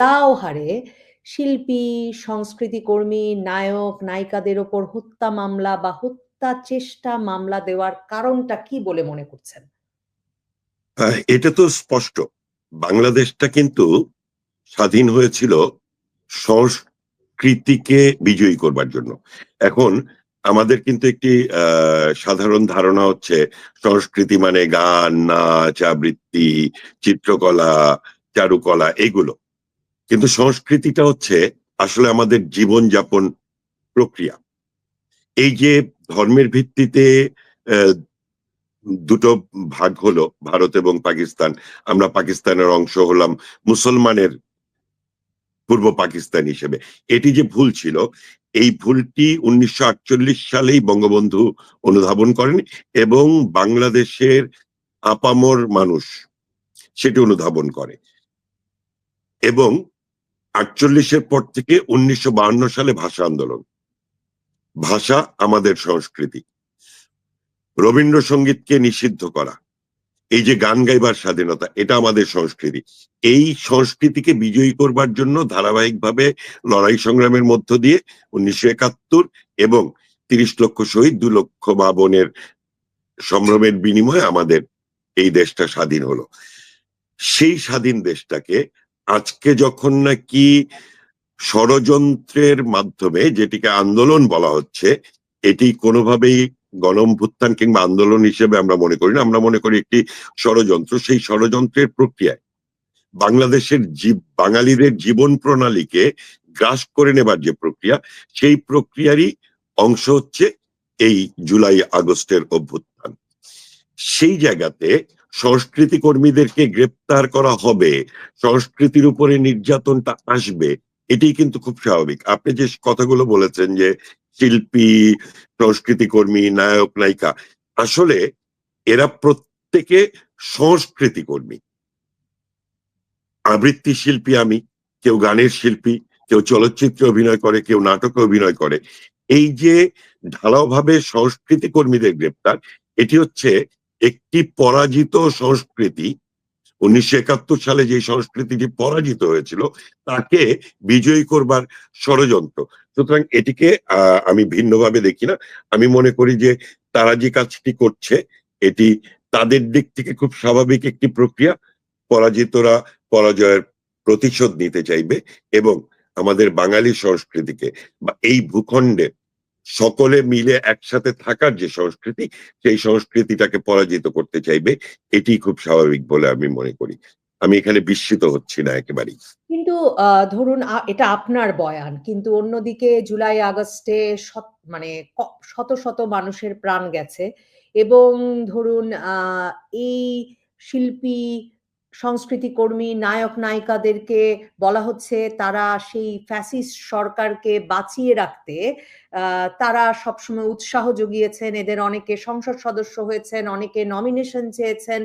তাও হারে শিল্পী, সংস্কৃতিকর্মী, নায়ক, নায়িকাদের ওপর হত্যা মামলা বা হত্যা চেষ্টা মামলা দেওয়ার কারণটা কি বলে মনে করছেন? এটা তো স্পষ্ট। বাংলাদেশটা কিন্তু স্বাধীন হয়েছিল সংস্কৃতিকে বিজয়ী করবার জন্য। এখন আমাদের কিন্তু একটি সাধারণ ধারণা হচ্ছে সংস্কৃতি মানে গান, নাচ, আবৃত্তি, চিত্রকলা, চারুকলা, এগুলো। কিন্তু সংস্কৃতিটা হচ্ছে আসলে আমাদের জীবনযাপন প্রক্রিয়া। এই যে ধর্মের ভিত্তিতে আহ, দুটো ভাগ হলো, ভারত এবং পাকিস্তান। আমরা পাকিস্তানের অংশ হলাম মুসলমানের পূর্ব পাকিস্তান হিসেবে। এটি যে ভুল ছিল, এই ভুলটি 1948 সালেই বঙ্গবন্ধু অনুধাবন করেন এবং বাংলাদেশের আপামর মানুষ সেটি অনুধাবন করে। এবং 48-এর পর থেকে 1952 সালে ভাষা আন্দোলন। ভাষা আমাদের সংস্কৃতি। রবীন্দ্রসঙ্গীতকে নিষিদ্ধ করা, এই যে গান গাইবার স্বাধীনতা, এটা আমাদের সংস্কৃতি। এই সংস্কৃতিকে বিজয়ী করবার জন্য ধারাবাহিকভাবে লড়াই সংগ্রামের মধ্য দিয়ে 1971 এবং 30 লক্ষ শহীদ, 2 লক্ষ মা বোনের সম্ভ্রমের বিনিময়ে আমাদের এই দেশটা স্বাধীন হলো। সেই স্বাধীন দেশটাকে আজকে যখন নাকি ষড়যন্ত্রের মাধ্যমে, যেটিকে আন্দোলন বলা হচ্ছে, এটি কোনোভাবেই গণঅভ্যুত্থান কিংবা আন্দোলন হিসেবে আমরা মনে করি না। আমরা মনে করি একটি ষড়যন্ত্র। সেই ষড়যন্ত্রের প্রক্রিয়ায় বাংলাদেশের বাঙালিদের জীবন প্রণালীকে গ্রাস করে নেবার যে প্রক্রিয়া, সেই প্রক্রিয়ারই অংশ হচ্ছে এই জুলাই আগস্টের অভ্যুত্থান। সেই জায়গাতে সংস্কৃতি কর্মীদেরকে গ্রেপ্তার করা হবে, সংস্কৃতির উপরে নির্যাতনটা আসবে, এটি কিন্তু খুব স্বাভাবিক। আপনি যে কথাগুলো বলেছেন যে শিল্পী, সংস্কৃতি কর্মী, নায়ক, নায়িকা, আসলে এরা প্রত্যেকে সংস্কৃতি কর্মী। আবৃত্তি শিল্পী আমি, কেউ গানের শিল্পী, কেউ চলচ্চিত্রে অভিনয় করে, কেউ নাটকে অভিনয় করে। এই যে ঢালাওভাবে সংস্কৃতি কর্মীদের গ্রেপ্তার, এটি হচ্ছে একটি পরাজিত সংস্কৃতি। 1971 সালে যে সংস্কৃতিটি পরাজিত হয়েছিল, তাকে বিজয়ী করবার ষড়যন্ত্র। সুতরাং এটিকে আমি ভিন্নভাবে দেখি না। আমি মনে করি যে তারা যে কাজটি করছে, এটি তাদের দিক থেকে খুব স্বাভাবিক একটি প্রক্রিয়া। পরাজিতরা পরাজয়ের প্রতিশোধ নিতে চাইবে এবং আমাদের বাঙালি সংস্কৃতিকে বা এই ভূখণ্ডে সকলে মিলে একসাথে থাকার যে সংস্কৃতি, সেই সংস্কৃতিটাকে পরাজিত করতে চাইবে। এটি খুব স্বাভাবিক বলে আমি মনে করি। আমি এখানে বিস্মিত হচ্ছি না একেবারেই। কিন্তু ধরুন এটা আপনার বয়ান। কিন্তু অন্যদিকে জুলাই আগস্টে মানে শত, শত মানুষের প্রাণ গেছে এবং ধরুন এই শিল্পী, সংস্কৃতিকর্মী, নায়ক, নায়িকাদেরকে বলা হচ্ছে তারা সেই ফ্যাসিস্ট সরকারকে বাঁচিয়ে রাখতে আ তারা সবসময় উৎসাহ জুগিয়েছেন। এদের অনেকে সংসদ সদস্য হয়েছেন, অনেকে নমিনেশন চেয়েছেন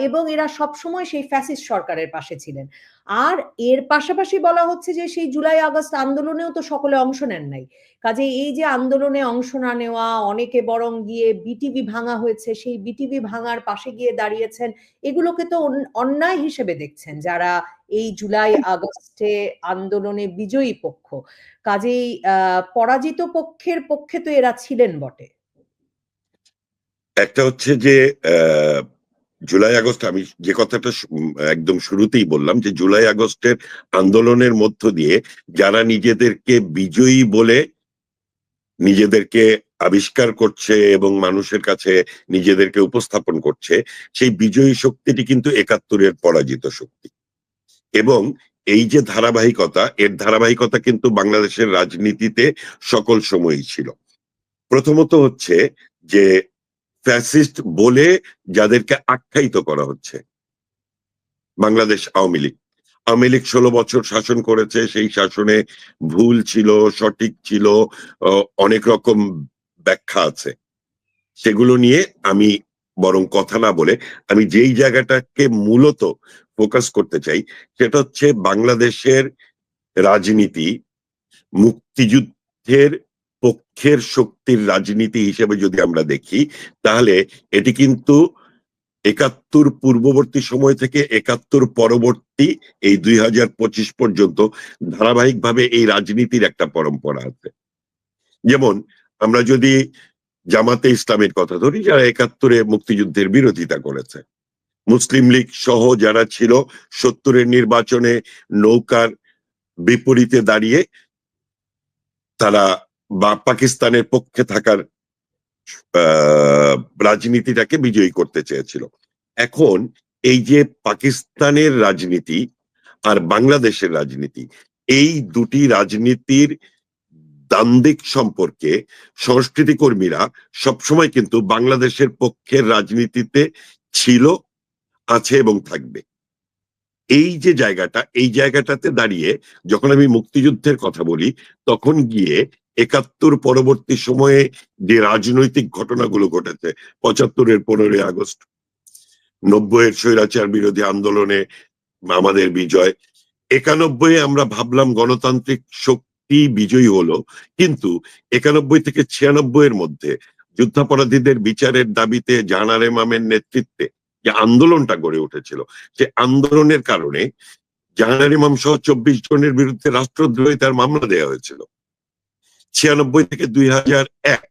এবং এরা সবসময় সেই ফ্যাসিস্ট সরকারের পাশে ছিলেন। আর এর পাশাপাশি বলা হচ্ছে যে সেই জুলাই আগস্ট আন্দোলনেও তো সকলে অংশ নেন নাই। কাজেই এই যে আন্দোলনে অংশ না নেওয়া, অনেকে বরং গিয়ে বিটিভি ভাঙা হয়েছে, সেই বিটিভি ভাঙার পাশে গিয়ে দাঁড়িয়েছেন। এগুলোকে তো অন্যায় হিসেবে দেখছেন যারা এই জুলাই আগস্টে আন্দোলনে বিজয়ী পক্ষ। কাজেই পরাজিত পক্ষের পক্ষে তো এরা ছিলেন বটে। একটা হচ্ছে যে জুলাই আগস্ট, আমি যে কথাটা একদম শুরুতেই বললাম যে জুলাই আগস্টের আন্দোলনের মধ্য দিয়ে যারা নিজেদেরকে বিজয়ী বলে নিজেদেরকে আবিষ্কার করছে এবং মানুষের কাছে নিজেদেরকে উপস্থাপন করছে, সেই বিজয়ী শক্তিটি কিন্তু 71-এর পরাজিত শক্তি। এবং এই যে ধারাবাহিকতা, এর ধারাবাহিকতা কিন্তু বাংলাদেশের রাজনীতিতে সকল সময়ই ছিল। প্রথমত হচ্ছে যে ফ্যাসিস্ট বলে যাদেরকে আখ্যায়িত করা হচ্ছে, বাংলাদেশ আওয়ামী লীগ। আওয়ামী লীগ 16 বছর শাসন করেছে, সেই শাসনে ভুল ছিল, সঠিক ছিল, অনেক রকম ব্যাখ্যা আছে। সেগুলো নিয়ে আমি বরং কথা না বলে আমি যেই জায়গাটাকে মূলত ফোকাস করতে চাই, সেটা হচ্ছে বাংলাদেশের রাজনীতি মুক্তিযুদ্ধের পক্ষের শক্তির রাজনীতি হিসেবে যদি আমরা দেখি, তাহলে এটি কিন্তু ৭১ পূর্ববর্তী সময় থেকে ৭১ পরবর্তী এই ২০২৫ পর্যন্ত ধারাবাহিকভাবে এই রাজনীতির একটা পরম্পরা আছে। যেমন আমরা যদি জামাতে ইসলামের কথা ধরি, যারা ৭১ মুক্তিযুদ্ধের বিরোধিতা করেছে, মুসলিম লীগ সহ যারা ছিল ৭০-এর নির্বাচনে নৌকার বিপরীতে দাঁড়িয়ে তারা বা পাকিস্তানের পক্ষে থাকার রাজনীতিটাকে বিজয়ী করতে চেয়েছিল। এখন এই যে পাকিস্তানের রাজনীতি আর বাংলাদেশের রাজনীতি, এই দুটি রাজনীতির দ্বান্দ্বিক সম্পর্কে সংস্কৃতি কর্মীরা সবসময় কিন্তু বাংলাদেশের পক্ষের রাজনীতিতে ছিল, আছে এবং থাকবে। এই যে জায়গাটা, এই জায়গাটাতে দাঁড়িয়ে যখন আমি মুক্তিযুদ্ধের কথা বলি, তখন গিয়ে ৭১ পরবর্তী সময়ে যে রাজনৈতিক ঘটনাগুলো ঘটেছে, ৭৫-এর 15ই আগস্ট, ৯০-এর স্বৈরাচার বিরোধী আন্দোলনে আমাদের বিজয়, ৯১-এ আমরা ভাবলাম গণতান্ত্রিক শক্তি বিজয়ী হলো, কিন্তু ৯১ থেকে ৯৬-এর মধ্যে যুদ্ধাপরাধীদের বিচারের দাবিতে জাহানারা ইমামের নেতৃত্বে যে আন্দোলনটা গড়ে উঠেছিল, সে আন্দোলনের কারণে জাহানারা ইমাম সহ ২৪ জনের বিরুদ্ধে রাষ্ট্রদ্রোহিতার মামলা দেওয়া হয়েছিল। ৯৬ থেকে ২০০১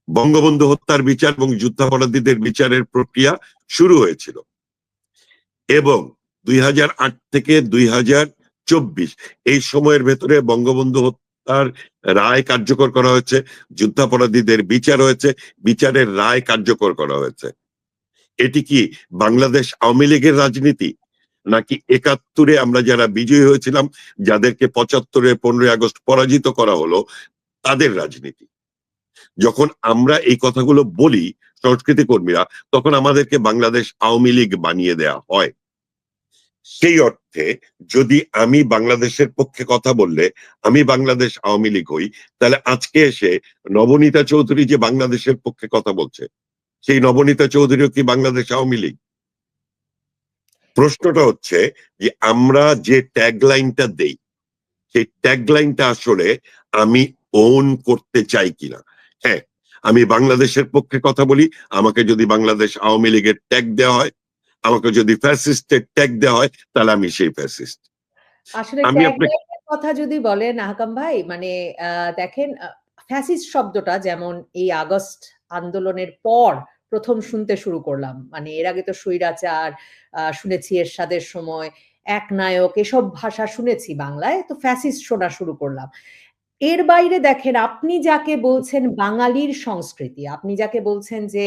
বঙ্গবন্ধু হত্যার বিচার এবং যুদ্ধাপরাধীদের বিচারের প্রক্রিয়া শুরু হয়েছিল, এবং ২০০৮ থেকে ২০২৪ এই সময়ের ভেতরে বঙ্গবন্ধু হত্যার রায় কার্যকর করা হয়েছে, যুদ্ধাপরাধীদের বিচার হয়েছে, বিচারের রায় কার্যকর করা হয়েছে। এটি কি বাংলাদেশ আওয়ামী লীগের রাজনীতি, নাকি ৭১-এ আমরা যারা বিজয়ী হয়েছিলাম, যাদেরকে ৭৫-এ 15ই আগস্ট পরাজিত করা হলো, তাদের রাজনীতি? যখন আমরা এই কথাগুলো বলি সংস্কৃতি কর্মীরা, তখন আমাদেরকে বাংলাদেশ আওয়ামী লীগ বানিয়ে দেয়া হয়। সেই অর্থে যদি আমি বাংলাদেশের পক্ষে কথা বললে আমি বাংলাদেশ আওয়ামী লীগ হই, তাহলে আজকে এসে নবনীতা চৌধুরী যে বাংলাদেশের পক্ষে কথা বলছে, সেই নবনীতা চৌধুরীও কি বাংলাদেশ আওয়ামী লীগ? প্রশ্নটা হচ্ছে যে আমরা যে ট্যাগলাইনটা দেই, সেই ট্যাগলাইনটা আসলে আমি ওন করতে চাই কিনা। হ্যাঁ, আমি বাংলাদেশের পক্ষে কথা বলি, আমাকে যদি বাংলাদেশ আওয়ামী লীগের ট্যাগ দেওয়া হয়, আমাকে যদি ফ্যাসিস্টের ট্যাগ দেওয়া হয়, তাহলে আমি সেই ফ্যাসিস্ট। আসলে আমি আপনাকে ট্যাগলাইনের কথা যদি বলেন আহকাম ভাই, মানে দেখেন, ফ্যাসিস্ট শব্দটা যেমন এই আগস্ট আন্দোলনের পর প্রথম শুনতে শুরু করলাম। মানে এর আগে তো স্বৈরাচার শুনেছি, এরশাদের সময় একনায়ক, এসব ভাষা শুনেছি বাংলায়। তো ফ্যাসিস্ট শোনা শুরু করলাম। এর বাইরে দেখেন, আপনি যাকে বলছেন বাঙালির সংস্কৃতি, আপনি যাকে বলছেন যে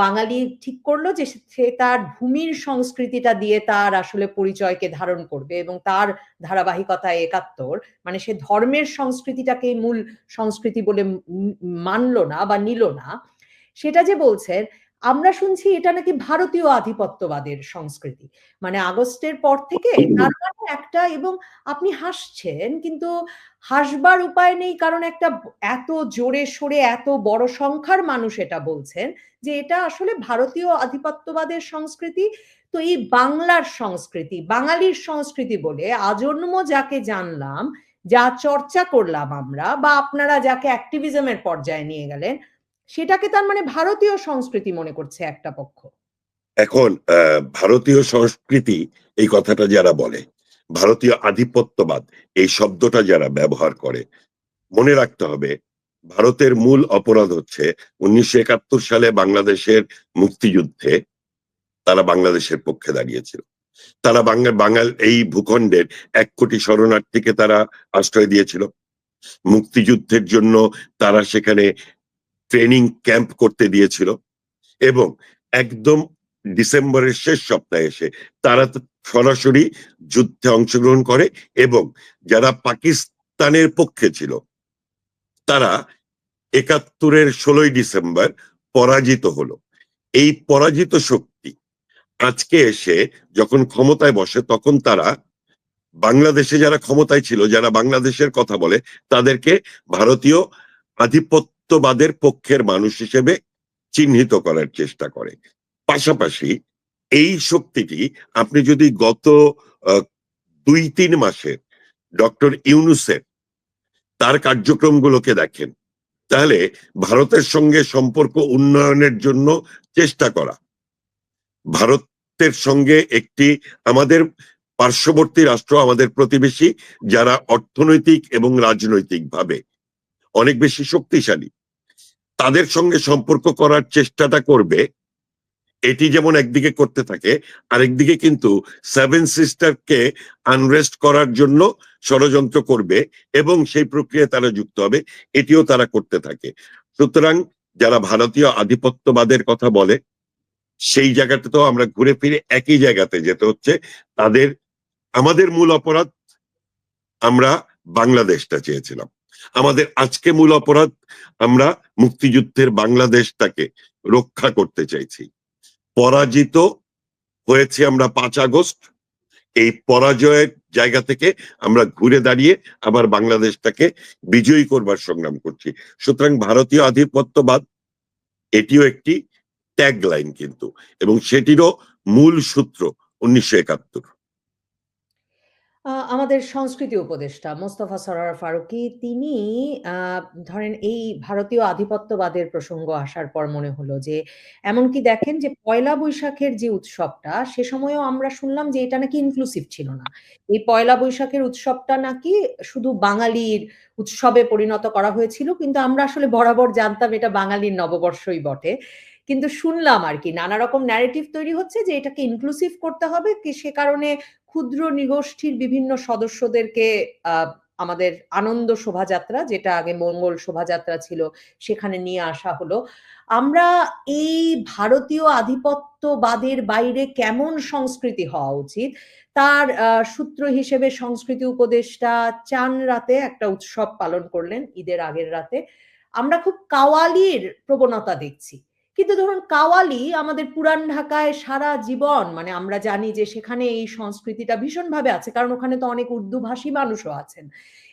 বাঙালি ঠিক করলো যে সে তার ভূমির সংস্কৃতিটা দিয়ে তার আসলে পরিচয়কে ধারণ করবে, এবং তার ধারাবাহিকতায় ৭১, মানে সে ধর্মের সংস্কৃতিটাকে মূল সংস্কৃতি বলে মানলো না বা নিল না, সেটা যে বলছেন, আমরা শুনছি এটা নাকি ভারতীয় আধিপত্যবাদের সংস্কৃতি। মানে আগস্টের পর থেকে তার মানে একটা, এবং আপনি হাসছেন, কিন্তু হাসবার উপায় নেই, কারণ একটা এত জোরে সোরে এত বড় সংখ্যার মানুষ এটা বলছেন যে এটা আসলে ভারতীয় আধিপত্যবাদের সংস্কৃতি। তো এই বাংলার সংস্কৃতি, বাঙালির সংস্কৃতি বলে আজন্ম যাকে জানলাম, যা চর্চা করলাম আমরা, বা আপনারা যাকে অ্যাক্টিভিজমের পর্যায়ে নিয়ে গেলেন, সেটাকে তার মানে ভারতীয় সংস্কৃতি মনে করছে একটা পক্ষ। এখন ভারতীয় সংস্কৃতি এই কথাটা যারা বলে, ভারতীয় আধিপত্যবাদ এই শব্দটা যারা ব্যবহার করে, মনে রাখতে হবে ভারতের মূল অপরাধ হচ্ছে ১৯৭১ সালে বাংলাদেশের মুক্তিযুদ্ধে তারা বাংলাদেশের পক্ষে দাঁড়িয়েছিল। তারা বাঙাল এই ভূখণ্ডের ১ কোটি শরণার্থীকে তারা আশ্রয় দিয়েছিল। মুক্তিযুদ্ধের জন্য তারা সেখানে ট্রেনিং ক্যাম্প করতে দিয়েছিল, এবং একদম ডিসেম্বরের শেষ সপ্তাহে এসে তারা সরাসরি যুদ্ধে অংশগ্রহণ করে, এবং যারা পাকিস্তানের পক্ষে ছিল তারা ৭১-এর ১৬ই ডিসেম্বর পরাজিত হলো। এই পরাজিত শক্তি আজকে এসে যখন ক্ষমতায় বসে, তখন তারা বাংলাদেশে যারা ক্ষমতায় ছিল, যারা বাংলাদেশের কথা বলে, তাদেরকে ভারতীয় আধিপত্যবাদের পক্ষের মানুষ হিসেবে চিহ্নিত করার চেষ্টা করে। পাশাপাশি এই শক্তিটি আপনি যদি গত ২-৩ মাসে ডক্টর ইউনূসের তার কার্যক্রমগুলোকে দেখেন, তাহলে ভারতের সঙ্গে সম্পর্ক উন্নয়নের জন্য চেষ্টা করা, ভারতের সঙ্গে একটি আমাদের পার্শ্ববর্তী রাষ্ট্র, আমাদের প্রতিবেশী, যারা অর্থনৈতিক এবং রাজনৈতিকভাবে অনেক বেশি শক্তিশালী, তাদের সঙ্গে সম্পর্ক করার চেষ্টাটা করবে। এটি যেমন একদিকে করতে থাকে, আরেকদিকে কিন্তু সেভেন সিস্টারকে আনরেস্ট করার জন্য ষড়যন্ত্র করবে এবং সেই প্রক্রিয়ায় তারা যুক্ত হবে, এটিও তারা করতে থাকে। সুতরাং যারা ভারতীয় আধিপত্যবাদের কথা বলে, সেই জায়গাটাতেও আমরা ঘুরে ফিরে একই জায়গাতে যেতে হচ্ছে। আমাদের মূল অপরাধ, আমরা বাংলাদেশটা চেয়েছিলাম। আমাদের আজকে মূল অপরাধ, আমরা মুক্তিযুদ্ধের বাংলাদেশটাকে রক্ষা করতে চাইছি। পরাজিত হয়েছে আমরা 5 আগস্ট। এই পরাজয়ের জায়গা থেকে আমরা ঘুরে দাঁড়িয়ে আবার বাংলাদেশটাকে বিজয়ী করবার সংগ্রাম করছি। সুতরাং ভারতীয় আধিপত্যবাদ এটিও একটি ট্যাগলাইন কিন্তু, এবং সেটিরও মূল সূত্র 1971। আমাদের সংস্কৃতি উপদেষ্টা মোস্তফা সরোয়ার ফারুকী তিনি আ ধরেন এই ভারতীয় আধিপত্যবাদের প্রসঙ্গ আসার পর মনে হলো যে এমনকি দেখেন যে পয়লা বৈশাখের যে উৎসবটা সে সময়েও আমরা শুনলাম যে এটা নাকি ইনক্লুসিভ ছিল না। এই পয়লা বৈশাখের উৎসবটা নাকি শুধু বাঙালির উৎসবে পরিণত করা হয়েছিল। কিন্তু আমরা আসলে বরাবর জানতাম এটা বাঙালির নববর্ষই বটে। কিন্তু শুনলাম আরকি নানা রকম ন্যারেটিভ তৈরি হচ্ছে যে এটাকে ইনক্লুসিভ করতে হবে সে কারণে ক্ষুদ্র নিগোষ্ঠীর বিভিন্ন সদস্যদেরকে আ আমাদের আনন্দ শোভাযাত্রা, যেটা আগে মঙ্গল শোভাযাত্রা ছিল, সেখানে নিয়ে আসা হলো। আমরা এই ভারতীয় আধিপত্যবাদের বাইরে কেমন সংস্কৃতি হওয়া উচিত, তার সূত্র হিসেবে সংস্কৃতি উপদেষ্টা চান রাতে একটা উৎসব পালন করলেন, ঈদের আগের রাতে। আমরা খুব কাওয়ালির প্রবণতা দেখছি। কিন্তু ধরুন কাওয়ালি আমাদের পুরান ঢাকায় সারা জীবন মানে আমরা জানি যে সেখানে এই সংস্কৃতিটা ভীষণভাবে আছে। কারণ ওখানে তো অনেক উর্দু ভাষী মানুষও আছেন।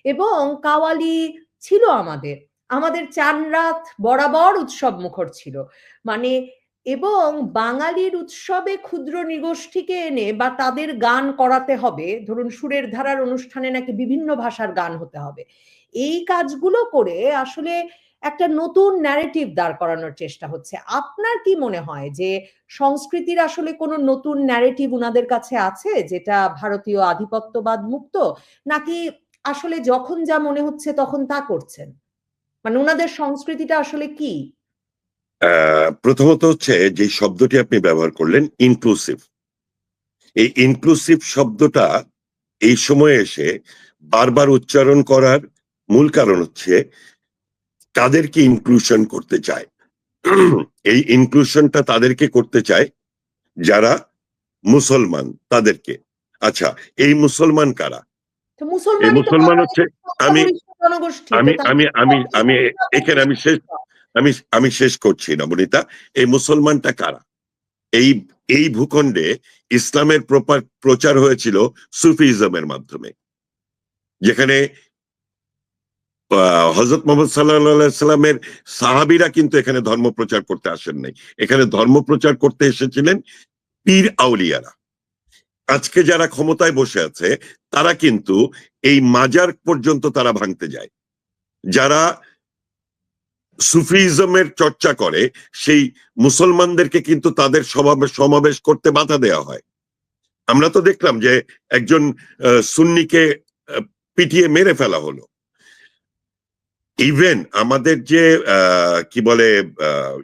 এবং কাওয়ালি ছিল আমাদের। আমাদের চান রাত বরাবর উৎসব মুখর ছিল। মানে এবং বাঙালির উৎসবে ক্ষুদ্র নিগোষ্ঠীকে এনে বা তাদের গান করাতে হবে, ধরুন সুরের ধারার অনুষ্ঠানে নাকি বিভিন্ন ভাষার গান হতে হবে। এই কাজগুলো করে আসলে একটা নতুন ন্যারেটিভ দাঁড় করানোর চেষ্টা হচ্ছে। আপনার কি মনে হয় যে সংস্কৃতির আসলে কোনো নতুন ন্যারেটিভ উনাদের কাছে আছে যেটা ভারতীয় আধিপত্যবাদ মুক্ত? নাকি আসলে যখন যা মনে হচ্ছে তখন তা করছেন? মানে উনাদের সংস্কৃতিটা আসলে কি? প্রথমত হচ্ছে যে শব্দটি আপনি ব্যবহার করলেন, ইনক্লুসিভ। এই ইনক্লুসিভ শব্দটা এই সময়ে এসে বারবার উচ্চারণ করার মূল কারণ হচ্ছে তাদেরকে ইনক্লুশন করতে চায়। এই ইনক্লুশনটা তাদেরকে করতে চায় যারা মুসলমান, তাদেরকে। আচ্ছা, এই মুসলমান কারা? তো এই মুসলমানই তো মুসলমান বলা হচ্ছে, যায় আমি সংখ্যাগরিষ্ঠ জনগোষ্ঠী। তো আমি আমি আমি আমি এখানে আমি শেষ তাদের আমি আমি শেষ করছি না বনিতা। এই মুসলমানটা কারা? এই এই ভূখণ্ডে ইসলামের প্রচার হয়েছিল সুফিজমের মাধ্যমে, যেখানে হজরত মোহাম্মদ সাল্লাল্লাহু সাল্লামের সাহাবীরা কিন্তু এখানে ধর্ম প্রচার করতে আসেন নাই। এখানে ধর্ম প্রচার করতে এসেছিলেন পীর আউলিয়ারা। আজকে যারা ক্ষমতায় বসে আছে তারা কিন্তু এই মাজার পর্যন্ত তারা ভাঙতে যায়। যারা সুফিজমের চর্চা করে সেই মুসলমানদেরকে কিন্তু তাদের সমাবেশ করতে বাধা দেওয়া হয়। আমরা তো দেখলাম যে একজন সুন্নিকে পিটিয়ে মেরে ফেলা হলো। ইভেন আমাদের যে কি বলে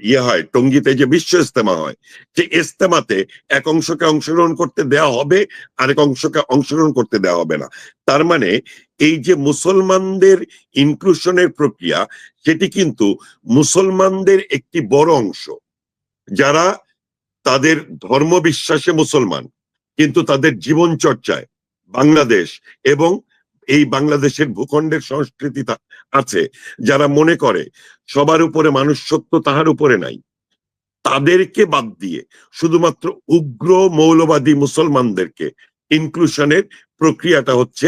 ইয়ে হয় টঙ্গীতে যে বিশ্ব ইস্তেমা হয়, যে ইস্তেমাতে এক অংশকে অংশগ্রহণ করতে দেওয়া হবে, আরেক অংশকে অংশগ্রহণ করতে দেওয়া হবে না। তার মানে এই যে মুসলমানদের ইনক্লুশনের প্রক্রিয়া, সেটি কিন্তু মুসলমানদের একটি বড় অংশ যারা তাদের ধর্ম বিশ্বাসে মুসলমান, কিন্তু তাদের জীবন চর্চায় বাংলাদেশ এবং এই বাংলাদেশের ভূখণ্ডের সংস্কৃতি আছে, যারা মনে করে সবার উপরে মানুষ সত্য, তাহার উপরে নাই, তাদেরকে বাদ দিয়ে শুধুমাত্র উগ্র মৌলবাদী মুসলমানদেরকে ইনক্লুশনের প্রক্রিয়াটা হচ্ছে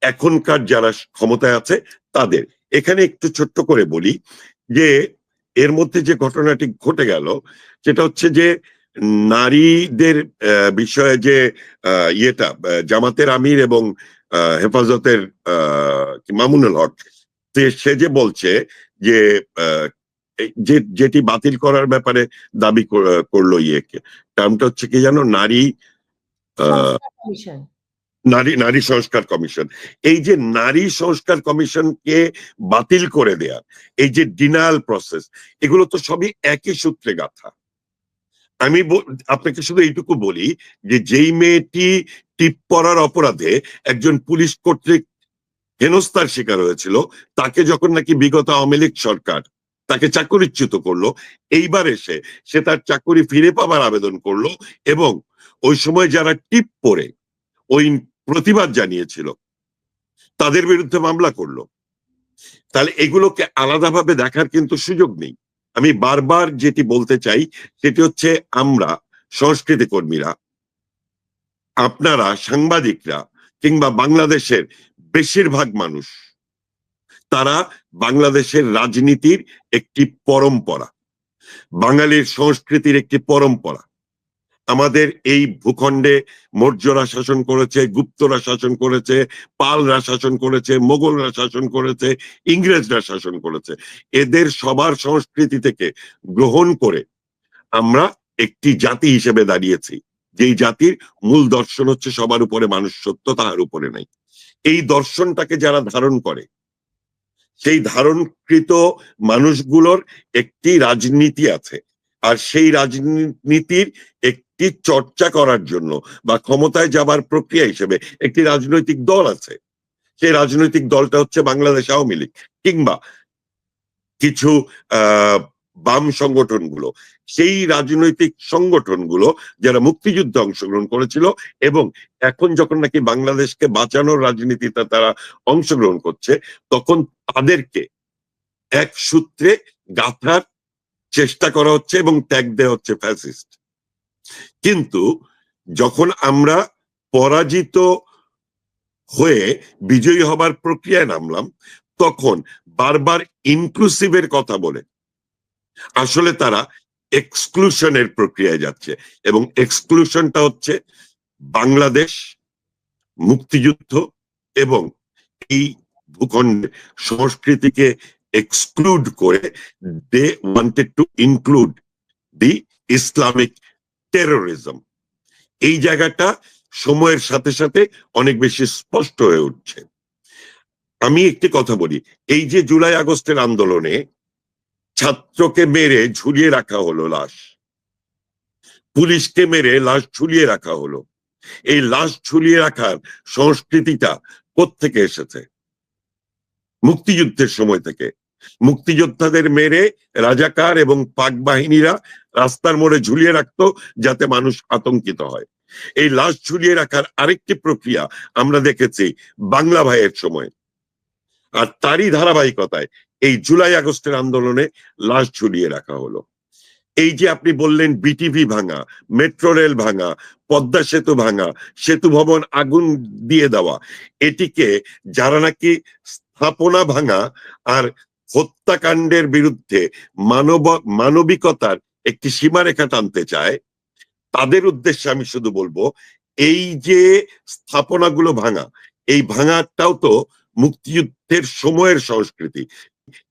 এখনকার যারা ক্ষমতায় আছে তাদের। এখানে একটু ছোট্ট করে বলি যে এর মধ্যে যে ঘটনাটি ঘটে গেল সেটা হচ্ছে যে নারীদের বিষয়ে যে ইয়েটা জামাতের আমির এবং হেফাজতের মামুনুল হক, সে যে বলছে যে যেটি বাতিল করার ব্যাপারে দাবি করলো ইয়েকে টার্মটা হচ্ছে কি জানো, নারী সংস্কার কমিশন। নারী সংস্কার কমিশন। এই যে নারী সংস্কার কমিশনকে বাতিল করে দেয়া, এই যে ডিনায়াল প্রসেস, এগুলো তো সবই একই সূত্রে গাঁথা। আমি আপনাকে শুধু এইটুকু বলি যে যেই মেয়েটি টিপ পড়ার অপরাধে একজন পুলিশ কর্তৃক হেনস্থার শিকার হয়েছিল, তাকে যখন নাকি বিগত আওয়ামী লীগ সরকার তাকে চাকরিচ্যুত করলো, এইবার এসে সে তার চাকরি ফিরে পাবার আবেদন করলো এবং ওই সময় যারা টিপ পরে ওই প্রতিবাদ জানিয়েছিল তাদের বিরুদ্ধে মামলা করলো। তাহলে এগুলোকে আলাদাভাবে দেখার কিন্তু সুযোগ নেই। আমি বারবার যেটি বলতে চাই সেটি হচ্ছে, আমরা সংস্কৃতি কর্মীরা, আপনারা সাংবাদিকরা, কিংবা বাংলাদেশের বেশিরভাগ মানুষ, তারা বাংলাদেশের রাজনীতির একটি পরম্পরা, বাঙালির সংস্কৃতির একটি পরম্পরা। আমাদের এই ভূখণ্ডে মৌর্যরা শাসন করেছে, গুপ্তরা শাসন করেছে, পালরা শাসন করেছে, মোগলরা শাসন করেছে, ইংরেজরা শাসন করেছে। এদের সবার সংস্কৃতি থেকে গ্রহণ করে আমরা একটি জাতি হিসেবে দাঁড়িয়েছি, যেই জাতির মূল দর্শন হচ্ছে সবার উপরে মানুষ সত্য, তাহার উপরে নাই। এই দর্শনটাকে যারা ধারণ করে, সেই ধারণকৃত মানুষগুলোর একটি রাজনীতি আছে, আর সেই রাজনীতির একটি চর্চা করার জন্য বা ক্ষমতায় যাবার প্রক্রিয়া হিসেবে একটি রাজনৈতিক দল আছে। সেই রাজনৈতিক দলটা হচ্ছে বাংলাদেশ আওয়ামী লীগ, কিংবা কিছু বাম সংগঠনগুলো। সেই রাজনৈতিক সংগঠনগুলো যারা মুক্তিযুদ্ধে অংশগ্রহণ করেছিল এবং এখন যখন নাকি বাংলাদেশকে বাঁচানোর রাজনীতিতে তারা অংশগ্রহণ করছে, তখন তাদেরকে এক সূত্রে গাঁথার চেষ্টা করা হচ্ছে এবং ট্যাগ দেওয়া হচ্ছে ফ্যাসিস্ট। কিন্তু যখন আমরা পরাজিত হয়ে বিজয়ী হবার প্রক্রিয়ায় নামলাম, তখন বারবার ইনক্লুসিভের কথা বলে আসলে তারা এক্সক্লুশনের প্রক্রিয়ায় যাচ্ছে। এবং এক্সক্লুশনটা হচ্ছে বাংলাদেশ, মুক্তিযুদ্ধ এবং এই ভূখণ্ডের সংস্কৃতিকে এক্সক্লুড করে they wanted to include the Islamic terrorism. এই জায়গাটা সময়ের সাথে সাথে অনেক বেশি স্পষ্ট হয়ে উঠছে। আমি একটি কথা বলি, এই যে জুলাই আগস্টের আন্দোলনে ছাত্রকে মেরে ঝুলিয়ে রাখা হলো লাশ, পুলিশকে মেরে লাশ ঝুলিয়ে রাখা হলো, এই লাশ ঝুলিয়ে রাখার সংস্কৃতিটা কোত্থেকে এসেছে? মুক্তিযুদ্ধের সময় থেকে। মুক্তিযোদ্ধাদের মেরে রাজাকার এবং পাক বাহিনীরা রাস্তার মোড়ে ঝুলিয়ে রাখতো যাতে মানুষ আতঙ্কিত হয়। এই লাশ ঝুলিয়ে রাখার আরেকটি প্রক্রিয়া আমরা দেখেছি বাংলা ভাইয়ের সময়, আর তারই ধারাবাহিকতায় এই জুলাই আগস্টের আন্দোলনে লাশ ঝুলিয়ে রাখা হলো। এই যে আপনি বললেন বিটিভি ভাঙা, মেট্রো রেল ভাঙা, পদ্মা সেতু ভাঙা, সেতু ভবন আগুন দিয়ে দেওয়া, এটিকে যারা নাকি স্থাপনা ভাঙা আর হত্যাকাণ্ডের বিরুদ্ধে মানবিকতার একটি সীমারেখা টানতে চায়, তাদের উদ্দেশ্যে আমি শুধু বলবো, এই যে স্থাপনাগুলো ভাঙা, এই ভাঙাটাও তো মুক্তিযুদ্ধের সময়ের সংস্কৃতি।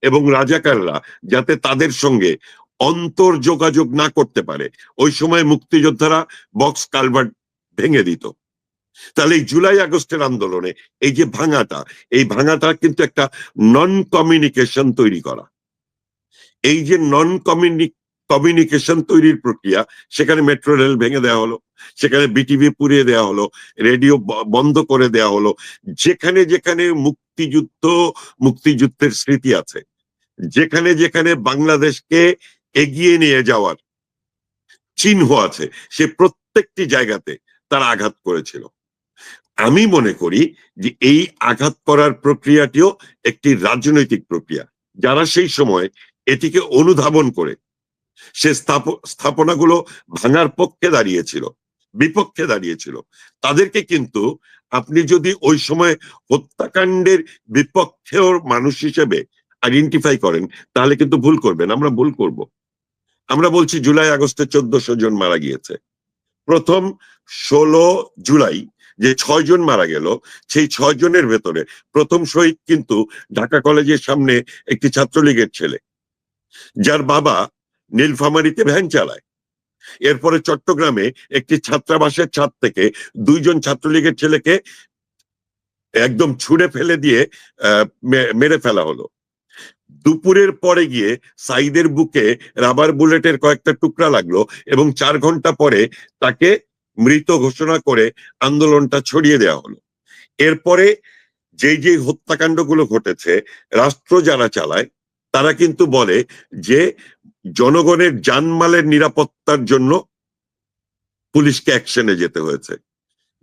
এবং রাজাকাররা যাতে তাদের সঙ্গে অন্তর যোগাযোগ না করতে পারে, ওই সময় মুক্তিযোদ্ধারা বক্স কালভার্ট ভেঙে দিত। তাহলে এই জুলাই আগস্টের আন্দোলনে এই যে ভাঙাটা, এই ভাঙাটা কিন্তু একটা নন কমিউনিকেশন তৈরি করা। এই যে নন কমিউনিকেশন তৈরির প্রক্রিয়া, সেখানে মেট্রো রেল ভেঙে দেওয়া হলো, সেখানে বিটিভি পুড়িয়ে দেওয়া হলো, রেডিও বন্ধ করে দেওয়া হলো। যেখানে যেখানে মুক্তিযুদ্ধের স্মৃতি আছে, যেখানে যেখানে বাংলাদেশকে এগিয়ে নিয়ে যাওয়ার চিহ্ন আছে, সে প্রত্যেকটি জায়গাতে তারা আঘাত করেছিল। আমি মনে করি যে এই আঘাত করার প্রক্রিয়াটিও একটি রাজনৈতিক প্রক্রিয়া। যারা সেই সময় এটিকে অনুধাবন করে সে স্থাপনাগুলো ভাঙার পক্ষে দাঁড়িয়েছিল, বিপক্ষে দাঁড়িয়েছিল, তাদেরকে কিন্তু আপনি যদি ওই সময় হত্যাকাণ্ডের বিপক্ষেও মানুষ হিসেবে আইডেন্টিফাই করেন, তাহলে কিন্তু ভুল করবেন। আমরা ভুল করব। আমরা বলছি জুলাই আগস্টে 1400 জন মারা গিয়েছে। প্রথম 16 জুলাই যে 6 জন মারা গেল, সেই 6 জনের ভেতরে প্রথম শহীদ কিন্তু ঢাকা কলেজের সামনে একটি ছাত্রলীগের ছেলে, যার বাবা নীলফামারীতে ভ্যান চালায়। এরপরে চট্টগ্রামে একটি ছাত্রাবাসের ছাদ থেকে 2 জন ছাত্রলীগের ছেলেকে একদম ছুঁড়ে ফেলে দিয়ে মেরে ফেলা হলো। দুপুরের পরে গিয়ে সাইদের বুকে রাবার বুলেটের কয়েকটা টুকরা লাগলো এবং 4 ঘন্টা পরে তাকে মৃত ঘোষণা করে আন্দোলনটা ছড়িয়ে দেওয়া হলো। এরপরে যেই হত্যাকাণ্ডগুলো ঘটেছে, রাষ্ট্র যারা চালায় তারা কিন্তু বলে যে জনগণের জানমালের নিরাপত্তার জন্য পুলিশকে অ্যাকশনে যেতে হয়েছে।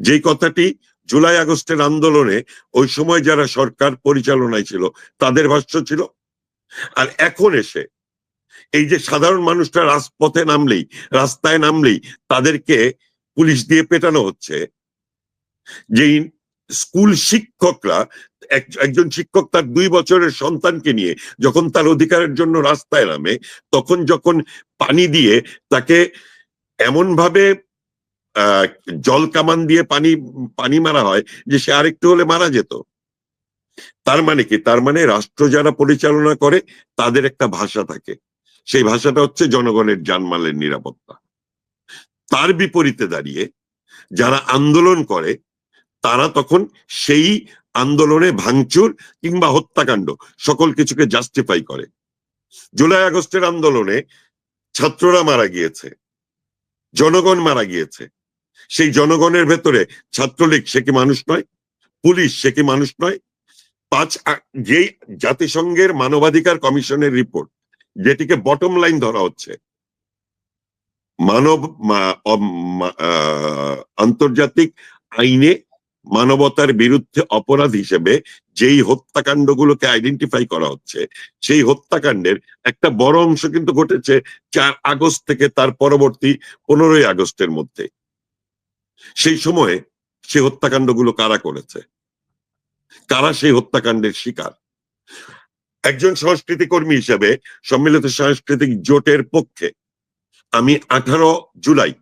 যেই কথাটি জুলাই আগস্টের আন্দোলনে ওই সময় যারা সরকার পরিচালনায় ছিল তাদের ভাষ্য ছিল। আর এখন এসে এই যে সাধারণ মানুষরা রাজপথে নামলেই, রাস্তায় নামলেই তাদেরকে পুলিশ দিয়ে পেটানো হচ্ছে, যেই স্কুল শিক্ষকরা, একজন শিক্ষক তার 2 বছরের সন্তানকে নিয়ে যখন তার অধিকারের জন্য রাস্তায় নামে, তখন যখন পানি দিয়ে তাকে এমন ভাবে জল কামান দিয়ে পানি মারা হয় যে সে আরেকটু হলে মারা যেত। তার মানে কি? তার মানে রাষ্ট্র যারা পরিচালনা করে তাদের একটা ভাষা থাকে, সেই ভাষাটা হচ্ছে জনগণের জানমালের নিরাপত্তা। তার বিপরীতে দাঁড়িয়ে যারা আন্দোলন করে তারা তখন সেই আন্দোলনে ভাঙচুর কিংবা হত্যাকাণ্ড সকল কিছুকে জাস্টিফাই করে। জুলাই আগস্টের আন্দোলনে ছাত্ররা মারা গিয়েছে, জনগণ মারা গিয়েছে। সেই জনগণের ভেতরে ছাত্রলীগ সে কি মানুষ নয়? পুলিশ সে কি মানুষ নয়? যেই জাতিসংঘের মানবাধিকার কমিশনের রিপোর্ট, যেটিকে বটম লাইন ধরা হচ্ছে, আন্তর্জাতিক আইনে মানবতার বিরুদ্ধে অপরাধ হিসেবে যেই হত্যাকাণ্ডগুলোকে আইডেন্টিফাই করা হচ্ছে, সেই হত্যাকাণ্ডের একটা বড় অংশ কিন্তু ঘটেছে 4 আগস্ট থেকে তার পরবর্তী 15ই আগস্টের মধ্যে। সেই সময়ে সেই হত্যাকাণ্ডগুলো কারা করেছে? কারা সেই হত্যাকাণ্ডের শিকার? একজন সংস্কৃতি কর্মী হিসেবে সম্মিলিত সাংস্কৃতিক জোটের পক্ষে আমি 18 জুলাই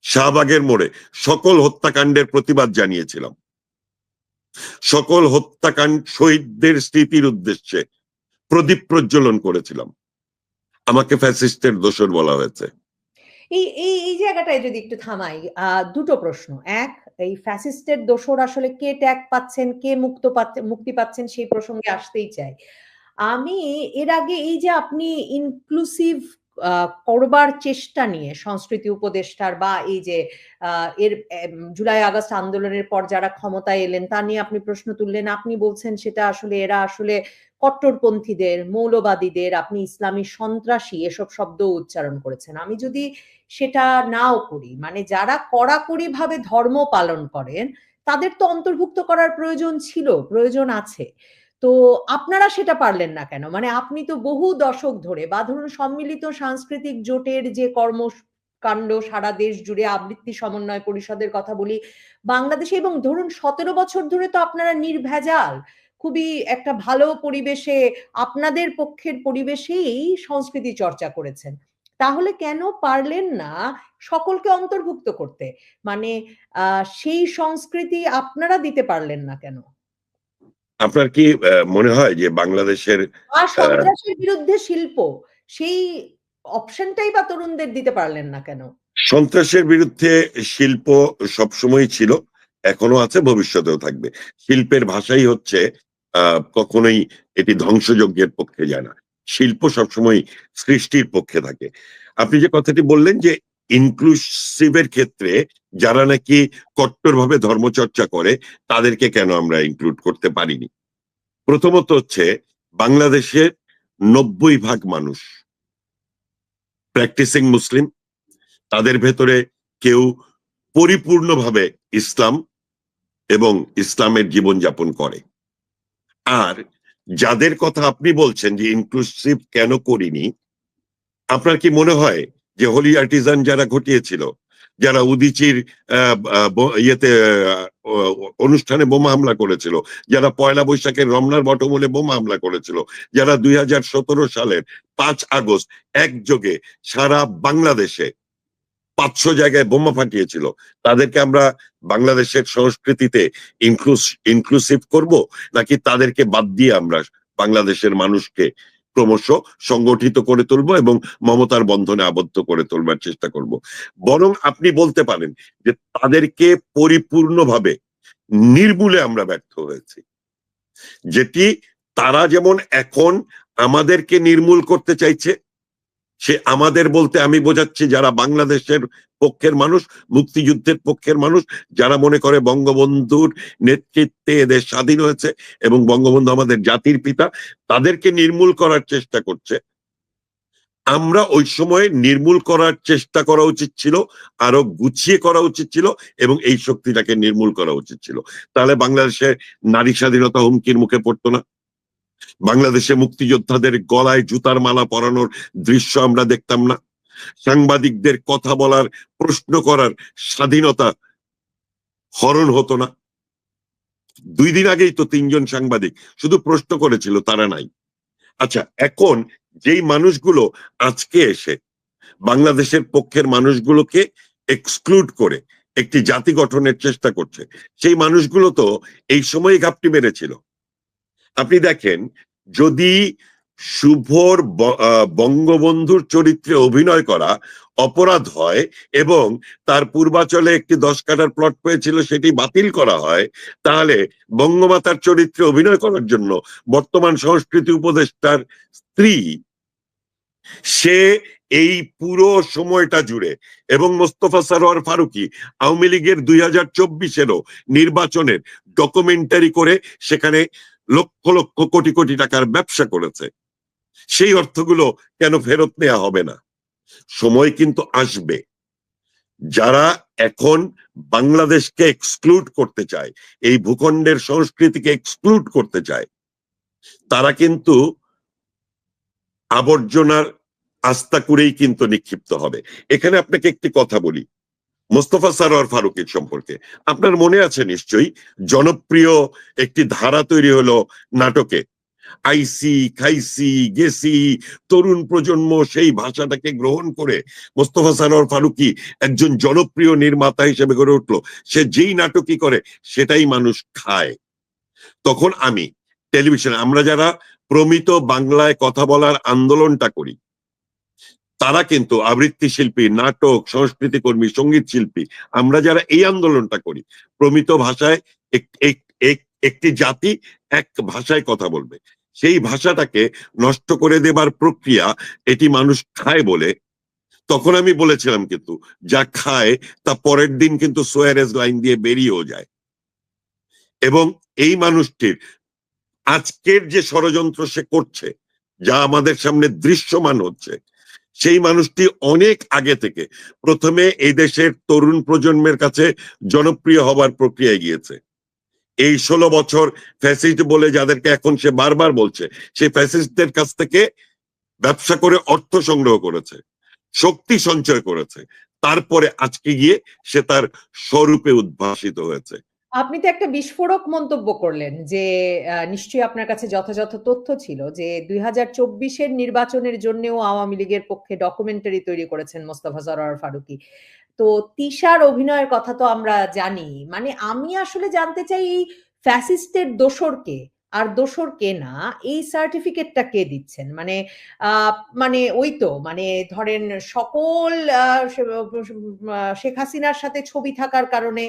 শাহবাগের মোড়ে সকল হত্যাকাণ্ডের প্রতিবাদ জানিয়েছিলাম। সকল হত্যাকাণ্ড শহীদদের স্মৃতির উদ্দেশ্যে প্রদীপ প্রজ্বলন করেছিলাম। আমাকে ফ্যাসিস্টের দোসর বলা হয়েছে। এই জায়গাটায় যদি একটু থামাই, দুটো প্রশ্ন। এক, এই ফ্যাসিস্টের দোসর আসলে কে ট্যাগ পাচ্ছেন, কে মুক্তি পাচ্ছেন সেই প্রসঙ্গে আসতেই চাই। আমি এর আগে এই যে আপনি ইনক্লুসিভ করবার চেষ্টা নিয়ে সংস্কৃতি উপদেষ্টার বা এই যে এর জুলাই আগস্ট আন্দোলনের পর যারা ক্ষমতায় এলেন তা নিয়ে আপনি প্রশ্ন তুললেন, আপনি বলছেন সেটা আসলে এরা আসলে কট্টরপন্থীদের, মৌলবাদীদের, আপনি ইসলামী সন্ত্রাসী এসব শব্দ উচ্চারণ করেছেন। আমি যদি সেটা নাও করি, মানে যারা কড়াকড়ি ভাবে ধর্ম পালন করেন তাদের তো অন্তর্ভুক্ত করার প্রয়োজন ছিল, প্রয়োজন আছে। তো আপনারা সেটা পারলেন না কেন? মানে আপনি তো বহু দশক ধরে, বা ধরুন সম্মিলিত সাংস্কৃতিক জোটের যে কর্মকাণ্ড সারা দেশ জুড়ে, আবৃত্তি সমন্বয় পরিষদের কথা বলি বাংলাদেশে, এবং ধরুন 17 বছর ধরে তো আপনারা নির্ভেজাল খুবই একটা ভালো পরিবেশে, আপনাদের পক্ষের পরিবেশেই সংস্কৃতি চর্চা করেছেন। তাহলে কেন পারলেন না সকলকে অন্তর্ভুক্ত করতে? মানে সেই সংস্কৃতি আপনারা দিতে পারলেন না কেন? আপনার কি মনে হয় যে বাংলাদেশের সন্ত্রাসের বিরুদ্ধে শিল্প, সেই অপশনটাই বা তরুণদের দিতে পারলেন না কেন? সন্ত্রাসের বিরুদ্ধে শিল্প সবসময় ছিল, এখনো আছে, ভবিষ্যতেও থাকবে। শিল্পের ভাষাই হচ্ছে কখনোই এটি ধ্বংসযজ্ঞের পক্ষে যায় না। শিল্প সবসময় সৃষ্টির পক্ষে থাকে। আপনি যে কথাটি বললেন যে ইনক্লুসিভের ক্ষেত্রে যারা নাকি কট্টরভাবে ধর্মচর্চা করে তাদেরকে কেন আমরা ইনক্লুড করতে পারিনি? প্রথমত হচ্ছে বাংলাদেশের 90% মানুষ প্র্যাকটিসিং মুসলিম, তাদের ভেতরে কেউ পরিপূর্ণভাবে ইসলাম এবং ইসলামের জীবনযাপন করে। আর যাদের কথা আপনি বলছেন যে ইনক্লুসিভ কেন করিনি, আপনার কি মনে হয় যে হোলি আর্টিজান যারা ঘটিয়েছিল, যারা উদীচীর ইয়েতে অনুষ্ঠানে বোমা হামলা করেছিল, যারা পয়লা বৈশাখের রমনার বটমূলে বোমা হামলা করেছিল, যারা 2017 সালের 5 আগস্ট একযোগে সারা বাংলাদেশে 500 জায়গায় বোমা ফাটিয়েছিল, তাদেরকে আমরা বাংলাদেশের সংস্কৃতিতে ইনক্লুসিভ করব, নাকি তাদেরকে বাদ দিয়ে আমরা বাংলাদেশের মানুষকে ক্রমশ সংগঠিত করে তুলবো এবং মমতার বন্ধনে আবদ্ধ করে তোলবার চেষ্টা করব। বরং আপনি বলতে পারেন যে তাদেরকে পরিপূর্ণভাবে নির্মূলে আমরা ব্যর্থ হয়েছি, যেটি তারা যেমন এখন আমাদেরকে নির্মূল করতে চাইছে। সে আমাদের বলতে আমি বোঝাচ্ছি যারা বাংলাদেশের পক্ষের মানুষ, মুক্তিযুদ্ধের পক্ষের মানুষ, যারা মনে করে বঙ্গবন্ধুর নেতৃত্বে এদের স্বাধীন হয়েছে এবং বঙ্গবন্ধু আমাদের জাতির পিতা, তাদেরকে নির্মূল করার চেষ্টা করছে। আমরা ওই সময় নির্মূল করার চেষ্টা করা উচিত ছিল, আরো গুছিয়ে করা উচিত ছিল এবং এই শক্তিটাকে নির্মূল করা উচিত ছিল। তাহলে বাংলাদেশে নারী স্বাধীনতা হুমকির মুখে পড়তো না, বাংলাদেশে মুক্তিযোদ্ধাদের গলায় জুতার মালা পরানোর দৃশ্য আমরা দেখতাম না, সাংবাদিকদের কথা বলার, প্রশ্ন করার স্বাধীনতা হরণ হতো না। 2 দিন আগেই তো 3 জন সাংবাদিক শুধু প্রশ্ন করেছিল, তারা নাই। আচ্ছা, এখন যেই মানুষগুলো আজকে এসে বাংলাদেশের পক্ষের মানুষগুলোকে এক্সক্লুড করে একটি জাতি গঠনের চেষ্টা করছে, সেই মানুষগুলো তো এই সময় ঘাপটি মেরেছিল। আপনি দেখেন, যদি শুভর বঙ্গবন্ধুর চরিত্রে অভিনয় করা অপরাধ হয় এবং তার পূর্বাচলে একটি 10 কাঠার প্লট পেয়েছিল সেটি বাতিল করা হয়, তাহলে বঙ্গমাতার চরিত্রে অভিনয় করার জন্য বর্তমান সংস্কৃতি উপদেষ্টার স্ত্রী, সে এই পুরো সময়টা জুড়ে এবং মোস্তফা সরোয়ার ফারুকী আওয়ামী লীগের 2024-এরও নির্বাচনের ডকুমেন্টারি করে সেখানে লক্ষ লক্ষ কোটি কোটি টাকার ব্যবসা করেছে। সেই অর্থগুলো কেন ফেরত নেওয়া হবে না? সময় কিন্তু আসবে, যারা এখন বাংলাদেশকে এক্সক্লুড করতে চায়, এই ভূখণ্ডের সংস্কৃতিকে এক্সক্লুড করতে চায়, তারা কিন্তু আবর্জনার আস্থা করেই কিন্তু নিক্ষিপ্ত হবে। এখানে আপনাকে একটি কথা বলি মোস্তফা সরোয়ার ফারুকীর সম্পর্কে। আপনার মনে আছে নিশ্চয়ই, জনপ্রিয় একটি ধারা তৈরি হলো নাটকে, আইসি খাইসি গেসি, তরুণ প্রজন্ম সেই ভাষাটাকে গ্রহণ করে মোস্তফা সরোয়ার ফারুকী একজন জনপ্রিয় নির্মাতা হিসেবে গড়ে উঠলো। সে যেই নাটকই করে সেটাই মানুষ খায়। তখন আমি টেলিভিশনে, আমরা যারা প্রমিত বাংলায় কথা বলার আন্দোলনটা করি, তারা কিন্তু আবৃত্তি শিল্পী, নাটক, সংস্কৃতি কর্মী, সঙ্গীত শিল্পী, আমরা যারা এই আন্দোলনটা করি, প্রমিত ভাষায় একটি জাতি এক ভাষায় কথা বলবে, সেই ভাষাটাকে নষ্ট করে দেবার প্রক্রিয়া এটি মানুষ খায় বলে, তখন আমি বলেছিলাম কিন্তু যা খায় তা পরের দিন কিন্তু সোয়ারেজ লাইন দিয়ে বেরিয়েও যায়। এবং এই মানুষটির আজকের যে ষড়যন্ত্র সে করছে, যা আমাদের সামনে দৃশ্যমান হচ্ছে, সেই মানুষটি অনেক আগে থেকে প্রথমে এই দেশের তরুণ প্রজন্মের কাছে জনপ্রিয় হবার প্রক্রিয়ায় গিয়েছে। এই 16 বছর ফ্যাসিস্ট বলে যাদেরকে এখন সে বারবার বলছে, সেই ফ্যাসিস্টদের কাছ থেকে ব্যবসা করে অর্থ সংগ্রহ করেছে, শক্তি সঞ্চয় করেছে, তারপরে আজকে গিয়ে সে তার স্বরূপে উদ্ভাসিত হয়েছে। আপনি তো একটা বিস্ফোরক মন্তব্য করলেন যে নিশ্চয়ই আপনার কাছে যথাযথ তথ্য ছিল যে 2024-এর নির্বাচনের জন্যও আওয়ামী লীগের পক্ষে ডকুমেন্টারি তৈরি করেছেন মোস্তফা সরোয়ার ফারুকী। তো তিশার অভিনয়ের কথা তো আমরা জানি। মানে আমি আসলে জানতে চাই এই ফ্যাসিস্টের দোসর কে? আর দোসর কে না, এই সার্টিফিকেটটা কে দিচ্ছেন? মানে মানে ওই তো মানে ধরেন সকল শেখ হাসিনার সাথে ছবি থাকার কারণে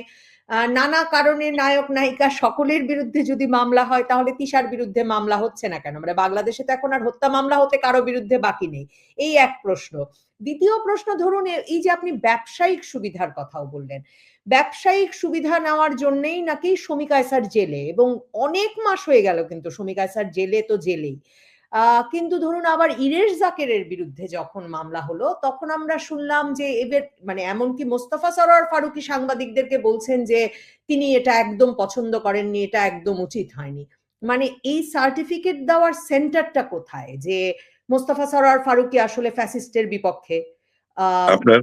নানা কারণে নায়ক নায়িকা সকলের বিরুদ্ধে যদি মামলা হয়, তাহলে তিশার বিরুদ্ধে মামলা হচ্ছে না কেন? মানে বাংলাদেশে তো এখন আর হত্যা মামলা হতে কারো বিরুদ্ধে বাকি নেই। এই এক প্রশ্ন। দ্বিতীয় প্রশ্ন, ধরুন এই যে আপনি ব্যবসায়িক সুবিধার কথাও বললেন, ব্যবসায়িক সুবিধা নেওয়ার জন্যই নাকি শমী কায়সার জেলে, এবং অনেক মাস হয়ে গেল কিন্তু শমী কায়সার জেলে তো জেলেই। কিন্তু ধরুন আবার ইরেশ জাকেরের বিরুদ্ধে যখন মামলা হলো, তখন আমরা শুনলাম যে এবার মানে এমনকি মোস্তফা সরোয়ার ফারুকী সাংবাদিকদেরকে বলছেন যে তিনি এটা একদম পছন্দ করেননি, এটা একদম উচিত হয়নি। মানে এই সার্টিফিকেট দেওয়ার সেন্টারটা কোথায় যে মোস্তফা সরোয়ার ফারুকী আসলে ফ্যাসিস্টের বিপক্ষে, আপনার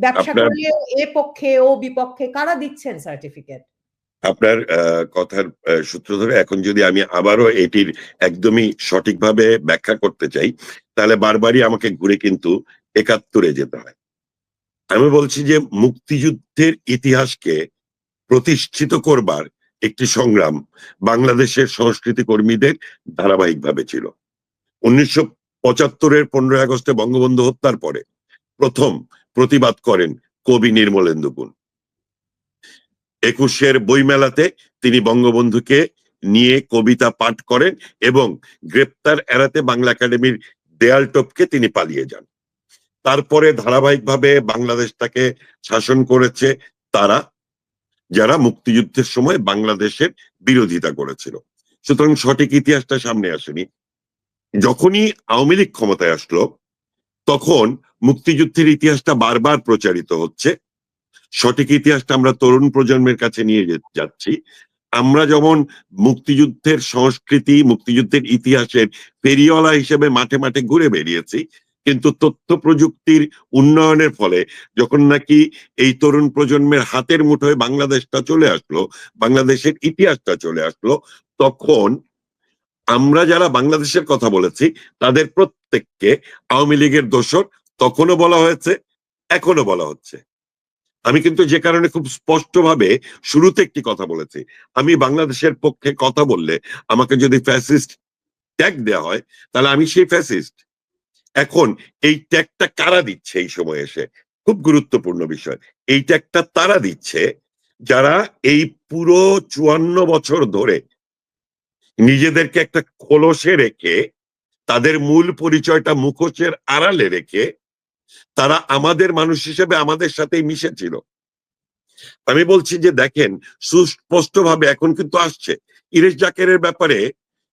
ব্যবসা আপনার করলে এ পক্ষে ও বিপক্ষে, কারা দিচ্ছেন সার্টিফিকেট? আপনার কথার সূত্র ধরে এখন যদি আমি আবারও এটির একদমই সঠিকভাবে ব্যাখ্যা করতে চাই, তাহলে বারবারই আমাকে ঘুরে কিন্তু 71-এ যেতে হয়। আমি বলছি যে মুক্তিযুদ্ধের ইতিহাসকে প্রতিষ্ঠিত করবার একটি সংগ্রাম বাংলাদেশের সংস্কৃতি কর্মীদের ধারাবাহিকভাবে ছিল। 1975-এর 15ই আগস্টে বঙ্গবন্ধু হত্যার পরে প্রথম প্রতিবাদ করেন কবি নির্মলেন্দু গুণ। 21-এর বইমেলাতে তিনি বঙ্গবন্ধুকে নিয়ে কবিতা পাঠ করেন এবং গ্রেপ্তার এড়াতে বাংলা একাডেমির দেয়াল টপকে তিনি পালিয়ে যান। তারপরে ধারাবাহিকভাবে বাংলাদেশটাকে শাসন করেছে তারা যারা মুক্তিযুদ্ধের সময় বাংলাদেশের বিরোধিতা করেছিল। সুতরাং সঠিক ইতিহাসটা সামনে আসেনি। যখনই আওয়ামী লীগ ক্ষমতায় আসলো তখন মুক্তিযুদ্ধের ইতিহাসটা বারবার প্রচারিত হচ্ছে। সঠিক ইতিহাসটা আমরা তরুণ প্রজন্মের কাছে নিয়ে যাচ্ছি। আমরা যেমন মুক্তিযুদ্ধের সংস্কৃতি, মুক্তিযুদ্ধের ইতিহাসের ফেরিওয়ালা হিসেবে মাঠে মাঠে ঘুরে বেরিয়েছি, কিন্তু তথ্য প্রযুক্তির উন্নয়নের ফলে যখন নাকি এই তরুণ প্রজন্মের হাতের মুঠোয় বাংলাদেশটা চলে আসলো, বাংলাদেশের ইতিহাসটা চলে আসলো, তখন আমরা যারা বাংলাদেশের কথা বলেছি তাদের প্রত্যেককে আওয়ামী লীগের দোসর তখনও বলা হয়েছে, এখনো বলা হচ্ছে। আমি কিন্তু যে কারণে খুব স্পষ্টভাবে শুরুতে একটি কথা বলেছি, আমি বাংলাদেশের পক্ষে কথা বললে আমাকে যদি ফ্যাসিস্ট ট্যাগ দেওয়া হয় তাহলে আমি সেই ফ্যাসিস্ট। এখন এই ট্যাগটা কারা দিচ্ছে এই সময় এসে? খুব গুরুত্বপূর্ণ বিষয়। এই ট্যাগটা তারা দিচ্ছে যারা এই পুরো 54 বছর ধরে নিজেদেরকে একটা খোলসে রেখে, তাদের মূল পরিচয়টা মুখোশের আড়ালে রেখে তারা আমাদের মানুষ হিসেবে আমাদের সাথেই মিশেছিল। আমি বলছি যে দেখেন, সুস্পষ্টভাবে এখন কিন্তু আসছে। ইরেশ জাকেরের ব্যাপারে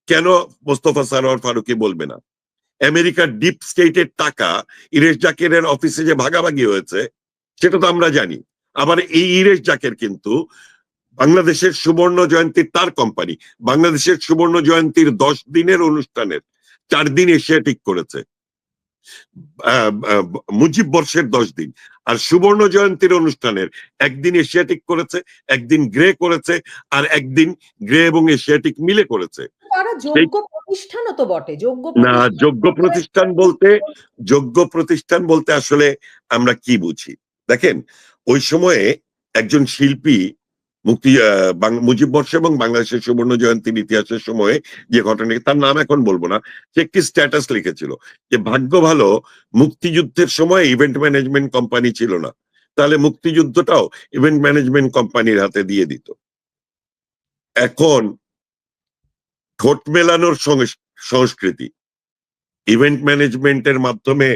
কেন মোস্তফা সরোয়ার ফারুকী বলবে না? আমেরিকার ডিপ স্টেটের টাকা ইরেশ জাকেরের অফিসে যে ভাগাভাগি হয়েছে সেটা তো আমরা জানি। আবার এই ইরেশ জাকের কিন্তু বাংলাদেশের সুবর্ণ জয়ন্তীর, তার কোম্পানি বাংলাদেশের সুবর্ণ জয়ন্তীর 10 দিনের অনুষ্ঠানের 4 দিন এশিয়াটিক করেছে, মুজিব বর্ষের 10 দিন। আর সুবর্ণ জয়ন্তীর অনুষ্ঠানের একদিন এশিয়াটিক করেছে, একদিন গ্রে করেছে, আর একদিন গ্রে এবং এশিয়াটিক মিলে করেছে। তারা যোগ্য প্রতিষ্ঠানও তো বটে। না, যোগ্য প্রতিষ্ঠান বলতে আসলে আমরা কি বুঝি দেখেন, ওই সময়ে একজন শিল্পী মুজিব বর্ষ এবং বাংলাদেশের সুবর্ণ জয়ন্তীর ইতিহাসের সময়ে যে ঘটনা, তার নাম এখন বলবো না, সে একটি স্ট্যাটাস লিখেছিল যে ভাগ্য ভালো মুক্তিযুদ্ধের সময় ইভেন্ট ম্যানেজমেন্ট কোম্পানি ছিল না, তাহলে মুক্তিযুদ্ধটাও ইভেন্ট ম্যানেজমেন্ট কোম্পানির হাতে দিয়ে দিত। এখন ঠোঁট মেলানোর সংস্কৃতি, ইভেন্ট ম্যানেজমেন্টের মাধ্যমে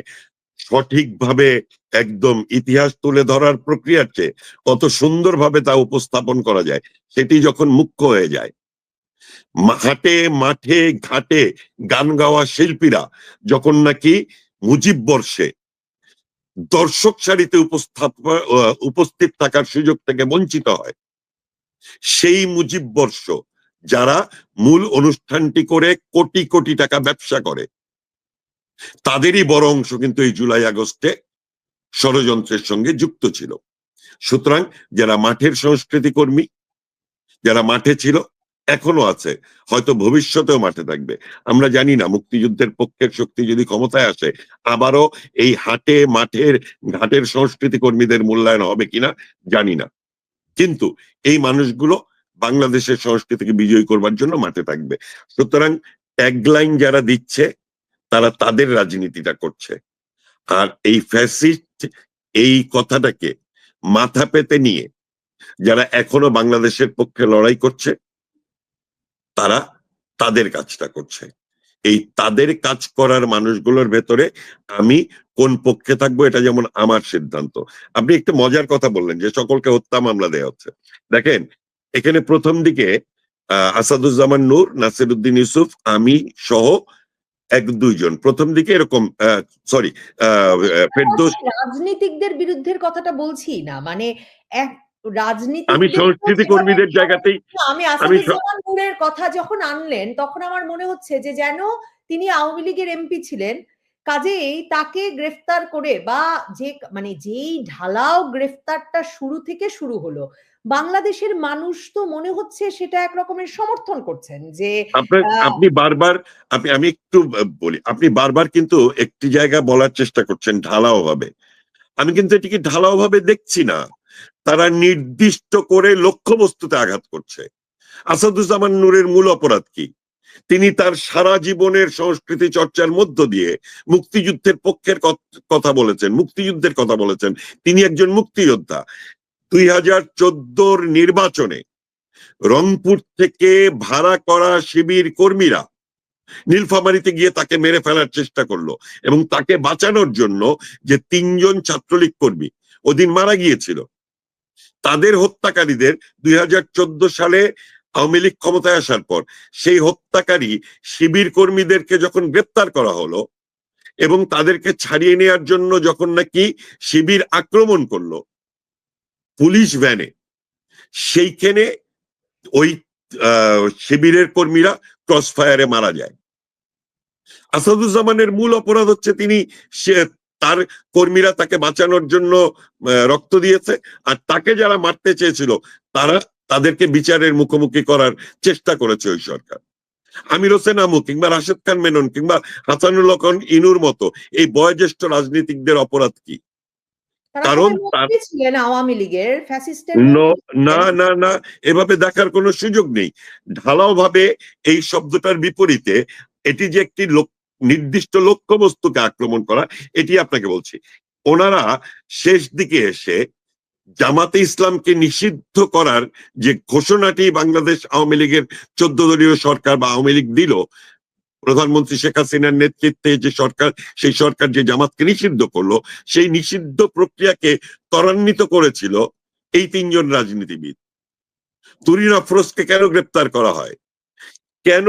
সঠিকভাবে একদম ইতিহাস তুলে ধরার প্রক্রিয়ার চেয়ে কত সুন্দরভাবে তা উপস্থাপন করা যায়, সেটি যখন মুখ্য হয়ে যায়, হাটে মাঠে ঘাটে গান গাওয়া শিল্পীরা যখন নাকি মুজিব বর্ষে দর্শক সারিতে উপস্থিত থাকার সুযোগ থেকে বঞ্চিত হয়, সেই মুজিব বর্ষ যারা মূল অনুষ্ঠানটি করে কোটি কোটি টাকা ব্যবসা করে, তাদেরই বড় অংশ কিন্তু এই জুলাই আগস্টে ষড়যন্ত্রের সঙ্গে যুক্ত ছিল। সুতরাং যারা মাঠের সংস্কৃতি কর্মী, যারা মাঠে ছিল, এখনো আছে, হয়তো ভবিষ্যতেও মাঠে থাকবে, আমরা জানি না মুক্তিযুদ্ধের পক্ষের শক্তি যদি ক্ষমতায় আসে আবারও এই হাটে মাঠের ঘাটের সংস্কৃতি কর্মীদের মূল্যায়ন হবে কিনা জানি না, কিন্তু এই মানুষগুলো বাংলাদেশের সংস্কৃতিকে বিজয়ী করবার জন্য মাঠে থাকবে। সুতরাং ট্যাগলাইন যারা দিচ্ছে তারা তাদের রাজনীতিটা করছে, আর এই ফ্যাসিস্ট এই কথাটাকে মাথা পেতে নিয়ে যারা এখনো বাংলাদেশের পক্ষে লড়াই করছে তারা তাদের কাজটা করছে। এই তাদের কাজ করার মানুষগুলোর ভেতরে আমি কোন পক্ষে থাকবো এটা যেমন আমার সিদ্ধান্ত। আপনি একটু মজার কথা বললেন যে সকলকে হত্যা মামলা দেওয়া হচ্ছে। দেখেন, এখানে প্রথম দিকে আসাদুজ্জামান নূর, নাসিরউদ্দিন ইউসুফ, আমি সহ 1-2 জন প্রথম দিকে এরকম, সরি, ফেরদৌস, রাজনীতিকদের বিরুদ্ধের কথাটা বলছি না, মানে এক রাজনীতি, আমি সংস্কৃতি কর্মীদের জায়গাতেই, আমি আসাদুজ্জামান নূরের কথা যখন আনলেন তখন আমার মনে হচ্ছে যে যেন তিনি আওয়ামী লীগের এমপি ছিলেন, কাজেই তাকে গ্রেফতার করে বা যে মানে যেই ঢালাও গ্রেফতারটা শুরু থেকে শুরু হলো, বাংলাদেশের মানুষ তো মনে হচ্ছে সেটা এক রকমের সমর্থন করছেন যে আপনি বারবার, আমি একটু বলি, আপনি বারবার কিন্তু একটি জায়গা বলার চেষ্টা করছেন ঢালাও ভাবে। আমি কিন্তু এটিকে ঢালাও ভাবে দেখছি না, তারা নির্দিষ্ট করে লক্ষ্যবস্তুতে আঘাত করছে। আসাদুজ্জামান নূরের মূল অপরাধ কি? তিনি তার সারা জীবনের সংস্কৃতি চর্চার মধ্য দিয়ে মুক্তিযুদ্ধের পক্ষের কথা বলেছেন, মুক্তিযুদ্ধের কথা বলেছেন। তিনি একজন মুক্তিযোদ্ধা। 2014 নির্বাচনে রংপুর থেকে ভাড়া করা শিবির কর্মীরা নীলফামারীতে গিয়ে তাকে মেরে ফেলার চেষ্টা করলো, এবং তাকে বাঁচানোর জন্য যে 3 জন ছাত্রলীগ কর্মী ওদিন মারা গিয়েছিল, তাদের হত্যাকারীদের 2014 সালে আওয়ামী লীগ ক্ষমতায় আসার পর সেই হত্যাকারী শিবির কর্মীদেরকে যখন গ্রেপ্তার করা হলো এবং তাদেরকে ছাড়িয়ে নেওয়ার জন্য যখন নাকি শিবির আক্রমণ করলো পুলিশ ভ্যানে, সেইখানে ওই শিবিরের কর্মীরা ক্রস ফায়ারে মারা যায়। আসাদুজ্জামানের মূল অপরাধ হচ্ছে তার কর্মীরা তাকে বাঁচানোর জন্য রক্ত দিয়েছে, আর তাকে যারা মারতে চেয়েছিল তাদেরকে বিচারের মুখোমুখি করার চেষ্টা করেছে ওই সরকার। আমির হোসেন আমু কিংবা রাশেদ খান মেনন কিংবা হাসানুল হক ইনুর মতো এই বয়োজ্যেষ্ঠ রাজনীতিকদের অপরাধ কি? কারণ আওয়ামী লীগের না না না, এভাবে দেখার কোনো সুযোগ নেই। ঢালাও ভাবে এই শব্দটার বিপরীতে এটি যে একটি নির্দিষ্ট লক্ষ্যবস্তুকে আক্রমণ করা, এটি আপনাকে বলছি। ওনারা শেষ দিকে এসে জামাতে ইসলামকে নিষিদ্ধ করার যে ঘোষণাটি বাংলাদেশ আওয়ামী লীগের 14 দলীয় সরকার বা আওয়ামী লীগ দিল, প্রধানমন্ত্রী শেখ হাসিনার নেতৃত্বে যে সরকার, সেই সরকার যে জামাতকে নিষিদ্ধ করলো, সেই নিষিদ্ধ প্রক্রিয়াকে ত্বরান্বিত করেছিল এই 3 জন রাজনীতিবিদ। তুরিন আফরোজকে কেন গ্রেপ্তার করা হয়? কেন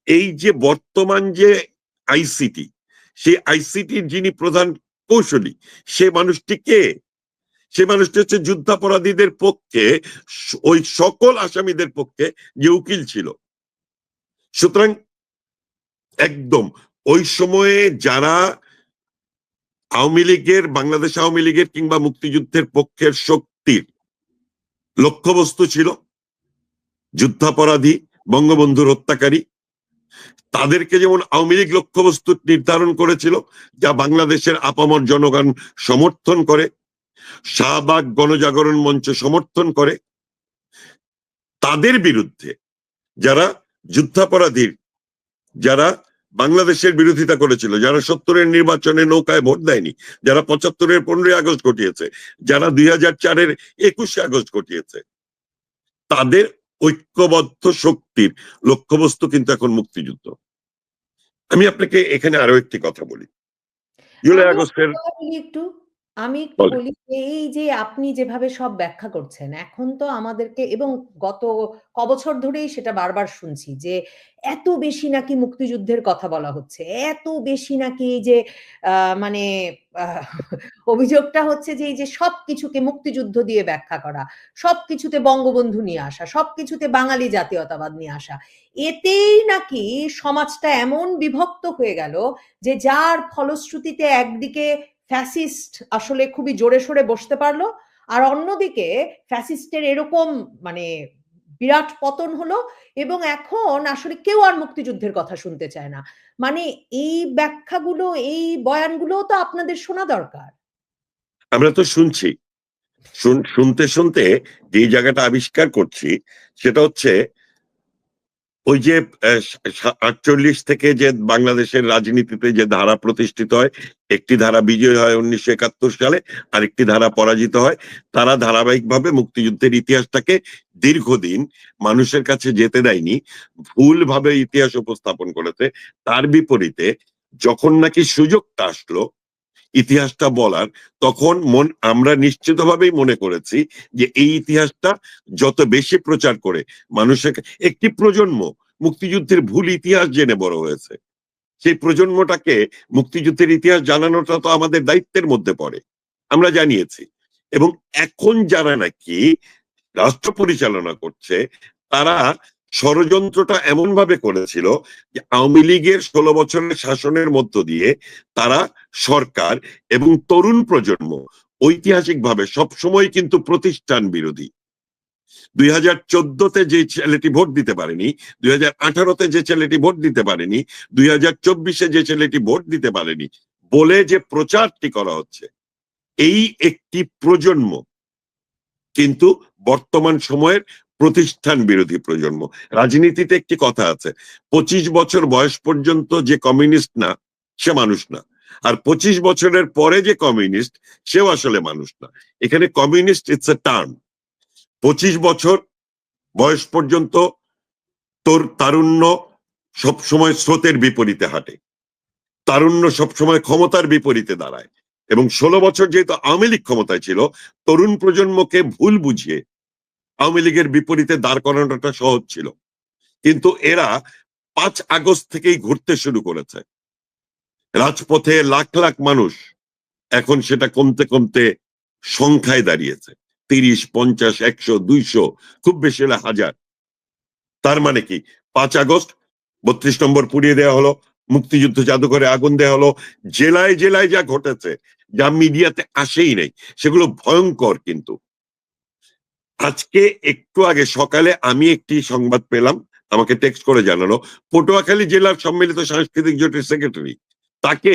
এই যে বর্তমান যে আইসিটি, সেই আইসিটির যিনি প্রধান কৌশলী, সে মানুষটি কে? সে মানুষটি হচ্ছে যুদ্ধাপরাধীদের পক্ষে, ওই সকল আসামিদের পক্ষে যে উকিল ছিল। সুতরাং একদম ওই সময়ে যারা আওয়ামী লীগের, বাংলাদেশ আওয়ামী লীগের কিংবা মুক্তিযুদ্ধের পক্ষের শক্তির লক্ষ্যবস্তু ছিল যুদ্ধাপরাধী, বঙ্গবন্ধুর হত্যাকারী, তাদেরকে যেমন আওয়ামী লীগ লক্ষ্যবস্তু নির্ধারণ করেছিল, যা বাংলাদেশের আপামর জনগণ সমর্থন করে, শাহবাগ গণজাগরণ মঞ্চ সমর্থন করে, তাদের বিরুদ্ধে যারা যুদ্ধাপরাধীর, যারা বাংলাদেশের বিরোধিতা করেছিল, যারা 70-এর নির্বাচনে নৌকায় ভোট দেয়নি, যারা 75-এর 15ই আগস্ট ঘটিয়েছে, যারা 2004-এর 21শে আগস্ট ঘটিয়েছে, তাদের ঐক্যবদ্ধ শক্তির লক্ষ্যবস্তু কিন্তু এখন মুক্তিযুদ্ধ। আমি আপনাকে এখানে আরো একটি কথা বলি। জুলাই আগস্টের আমি একটু বলি, এই যে আপনি যেভাবে সব ব্যাখ্যা করছেন, এখন তো আমাদেরকে, এবং গত কবছর ধরেই সেটা বারবার শুনছি যে এত বেশি নাকি মুক্তিযুদ্ধের কথা বলা হচ্ছে, এত বেশি নাকি যে মানে অভিযোগটা হচ্ছে যে এই যে সবকিছুকে মুক্তিযুদ্ধ দিয়ে ব্যাখ্যা করা, সবকিছুতে বঙ্গবন্ধু নিয়ে আসা, সবকিছুতে বাঙালি জাতীয়তাবাদ নিয়ে আসা, এতেই নাকি সমাজটা এমন বিভক্ত হয়ে গেল যে যার ফলশ্রুতিতে একদিকে ফ্যাসিস্ট আসলে খুবই জোরে সোরে বসতে পারলো, আর অন্যদিকে ফ্যাসিস্টের এরকম মানে বিরাট পতন হলো, এবং এখন আসলে কেউ আর মুক্তিযুদ্ধের কথা শুনতে চায় না। মানে এই ব্যাখ্যাগুলো, এই বয়ানগুলো তো আপনাদের শোনা দরকার। আমরা তো শুনছি, শুনতে শুনতে যে জায়গাটা আবিষ্কার করছি সেটা হচ্ছে ওই যে 48 থেকে যে বাংলাদেশের রাজনীতিতে যে ধারা প্রতিষ্ঠিত হয়, একটি ধারা বিজয় হয় 1971 সালে, আরেকটি ধারা পরাজিত হয়। তারা ধারাবাহিকভাবে মুক্তিযুদ্ধের ইতিহাসটাকে দীর্ঘদিন মানুষের কাছে যেতে দেয়নি, ভুলভাবে ইতিহাস উপস্থাপন করেছে। তার বিপরীতে যখন নাকি সুযোগটা আসলো ইতিহাসটা বলার, তখন আমরা নিশ্চিতভাবেই মনে করেছি যে এই ইতিহাসটা যত বেশি প্রচার করে মানুষের, একটি প্রজন্ম মুক্তিযুদ্ধের ভুল ইতিহাস জেনে বড় হয়েছে, সেই প্রজন্মটাকে মুক্তিযুদ্ধের ইতিহাস জানানোটা তো আমাদের দায়িত্বের মধ্যে পড়ে, আমরা জানিয়েছি। এবং এখন যারা নাকি রাষ্ট্র পরিচালনা করছে, তারা ষড়যন্ত্রটা এমন ভাবে করেছিল যে আওয়ামী লীগের 16 বছরের শাসনের মধ্য দিয়ে তারা সরকার এবং তরুণ প্রজন্ম ঐতিহাসিকভাবে সবসময় কিন্তু প্রতিষ্ঠান বিরোধী। 2014-তে যে ছেলেটি ভোট দিতে পারেনি, 2018-তে যে ছেলেটি ভোট দিতে পারেনি, 2024-এ যে ছেলেটি ভোট দিতে পারেনি বলে যে প্রচারটি করা হচ্ছে, এই একটি প্রজন্ম কিন্তু বর্তমান সময়ের প্রতিষ্ঠান বিরোধী প্রজন্ম। রাজনীতিতে একটি কথা আছে, 25 বছর বয়স পর্যন্ত যে কমিউনিস্ট না সে মানুষ না, আর 25 বছরের পরে যে কমিউনিস্ট সেও আসলে মানুষ না। এখানে কমিউনিস্ট ইটস এ টার্ম। 25 বছর বয়স পর্যন্ত তোর তারুণ্য সবসময় স্রোতের বিপরীতে হাঁটে, তারুণ্য সবসময় ক্ষমতার বিপরীতে দাঁড়ায়, এবং 16 বছর যেহেতু আওয়ামী লীগ ক্ষমতায় ছিল, তরুণ প্রজন্মকে ভুল বুঝিয়ে আওয়ামী লীগের বিপরীতে দাঁড় করানোটা সহজ ছিল। কিন্তু এরা 5 আগস্ট থেকেই ঘুরতে শুরু করেছে রাজপথে, লাখ লাখ মানুষ, এখন সেটা কমতে কমতে সংখ্যায় দাঁড়িয়েছে 30, 50, 100, 200, খুব বেশি হলে 1000। তার মানে কি, 5 আগস্ট 32 নম্বর পুড়িয়ে দেওয়া হলো, মুক্তিযুদ্ধ জাদুঘরে আগুন দেওয়া হলো, জেলায় জেলায় যা ঘটেছে, যা মিডিয়াতে আসেই নেই, সেগুলো ভয়ঙ্কর। কিন্তু আজকে একটু আগে সকালে আমি একটি সংবাদ পেলাম, আমাকে টেক্সট করে জানালো, পটুয়াখালী জেলার সম্মিলিত সাংস্কৃতিক জোটের সেক্রেটারি, তাকে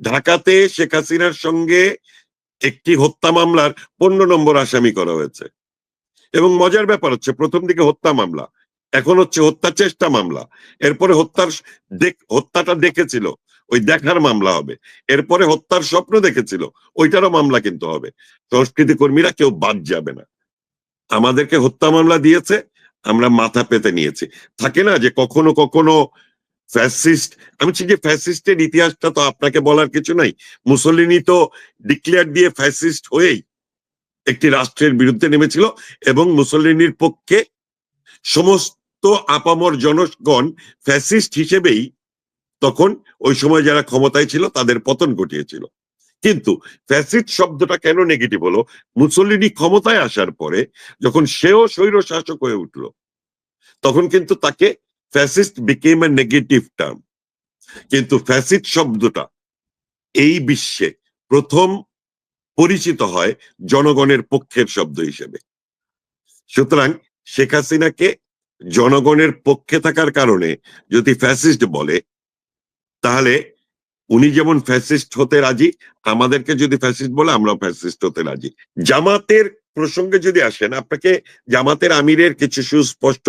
ঢাকাতে শেখ হাসিনার সঙ্গে একটি হত্যা মামলার 15 নম্বর আসামি করা হয়েছে। এবং মজার ব্যাপার হচ্ছে, প্রথম দিকে হত্যা মামলা, এখন হচ্ছে হত্যা চেষ্টা মামলা, এরপরে হত্যাটা দেখেছিল, ওই দেখার মামলা হবে, এরপরে হত্যার স্বপ্ন দেখেছিল, ওইটারও মামলা কিন্তু হবে। সংস্কৃতি কর্মীরা কেউ বাদ যাবে না। আমাদেরকে হত্যা মামলা দিয়েছে, আমরা মাথা পেতে নিয়েছি। থাকে না যে কখনো কখনো ফ্যাসিস্ট, আমি বলছি যে ফ্যাসিস্টের ইতিহাসটা তো আপনাকে বলার কিছু নাই। মুসলিনি তো ডিক্লেয়ার দিয়ে ফ্যাসিস্ট হয়েই একটি রাষ্ট্রের বিরুদ্ধে নেমেছিল, এবং মুসলিনির পক্ষে সমস্ত আপামর জনগণ ফ্যাসিস্ট হিসেবেই তখন ওই সময় যারা ক্ষমতায় ছিল তাদের পতন ঘটিয়েছিল। কিন্তু ফ্যাসিস্ট শব্দটা কেন নেগেটিভ হলো? মুসলিনি ক্ষমতায় আসার পরে যখন সেও স্বৈর শাসক হয়ে উঠলো, তখন কিন্তু তাকে ফ্যাসিস্ট বিকেম এ নেগেটিভ টার্ম। কিন্তু ফ্যাসিস্ট শব্দটা এই বিশ্বে প্রথম পরিচিত হয় জনগণের পক্ষের শব্দ হিসেবে। সুতরাং শেখ হাসিনাকে জনগণের পক্ষে থাকার কারণে যদি ফ্যাসিস্ট বলে, তাহলে উনি যেমন ফ্যাসিস্ট হতে রাজি, আমাদেরকে যদি ফ্যাসিস্ট বলে আমরাও ফ্যাসিস্ট হতে রাজি। জামাতের প্রসঙ্গে যদি আসেন, আপনাকে জামাতের আমিরের কিছু সুস্পষ্ট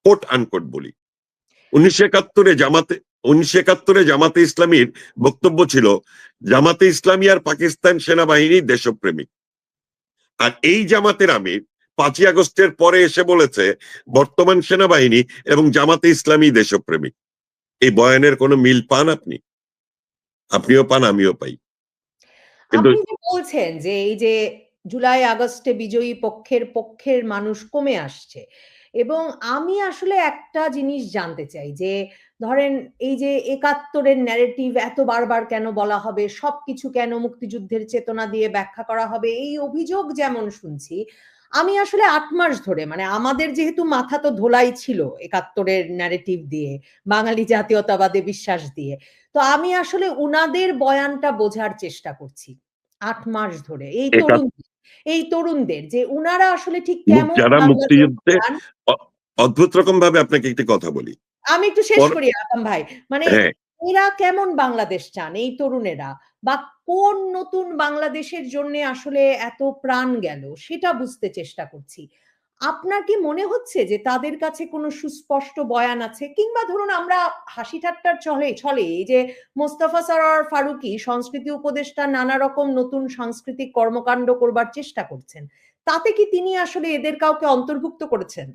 কোট আনকোট বলি। 1971 জামাতে ইসলামীর বক্তব্য ছিল, জামাতে ইসলামী আর পাকিস্তান সেনাবাহিনী দেশপ্রেমিক। আর এই জামাতের আমির 5ই আগস্টের পরে এসে বলেছে বর্তমান সেনাবাহিনী এবং জামাতে ইসলামী দেশপ্রেমিক। এই বয়ানের কোনো মিল পান আপনি? আপনিও পান, আমিও পাই। কিন্তু আপনি যে বলছেন যে এই যে জুলাই আগস্টে বিজয়ী পক্ষের মানুষ কমে আসছে, এবং আমি আসলে একটা জিনিস জানতে চাই যে ধরেন এই যে ৭১-এর ন্যারেটিভ এত বারবার কেন বলা হবে, সবকিছু কেন মুক্তিযুদ্ধের চেতনা দিয়ে ব্যাখ্যা করা হবে, এই অভিযোগ যেমন শুনছি, আমি আসলে ৮ মাস ধরে, মানে আমাদের যেহেতু মাথা তো ধোলাই ছিল ৭১-এর ন্যারেটিভ দিয়ে, বাঙালি জাতীয়তাবাদে বিশ্বাস দিয়ে। তো আমি আসলে উনাদের বয়ানটা বোঝার চেষ্টা করছি ৮ মাস ধরে। এই তরুণদের যে উনারা আসলে ঠিক কেমন যারা বাংলাদেশ মুক্তিযুদ্ধে চান। অদ্ভুত রকম ভাবে, আপনাকে একটি কথা বলি। আমি একটু শেষ করি আকাম ভাই। মানে হ্যাঁ, এরা কেমন বাংলাদেশ চান এই তরুণেরা? বা কোন নতুন বাংলাদেশের জন্যে আসলে এত প্রাণ গেল সেটা বুঝতে চেষ্টা করছি। আপনার কি মনে হচ্ছে যে তাদের কাছে কোনো সুস্পষ্ট বয়ান আছে? কিংবা ধরুন আমরা হাসি ঠাট্টার ছলে এই যে মোস্তফা সরোয়ার ফারুকী সংস্কৃতি উপদেষ্টা নানা রকম নতুন সাংস্কৃতিক কর্মকাণ্ড করবার চেষ্টা করছেন। তাতে কি তিনি আসলে এদের কাউকে অন্তর্ভুক্ত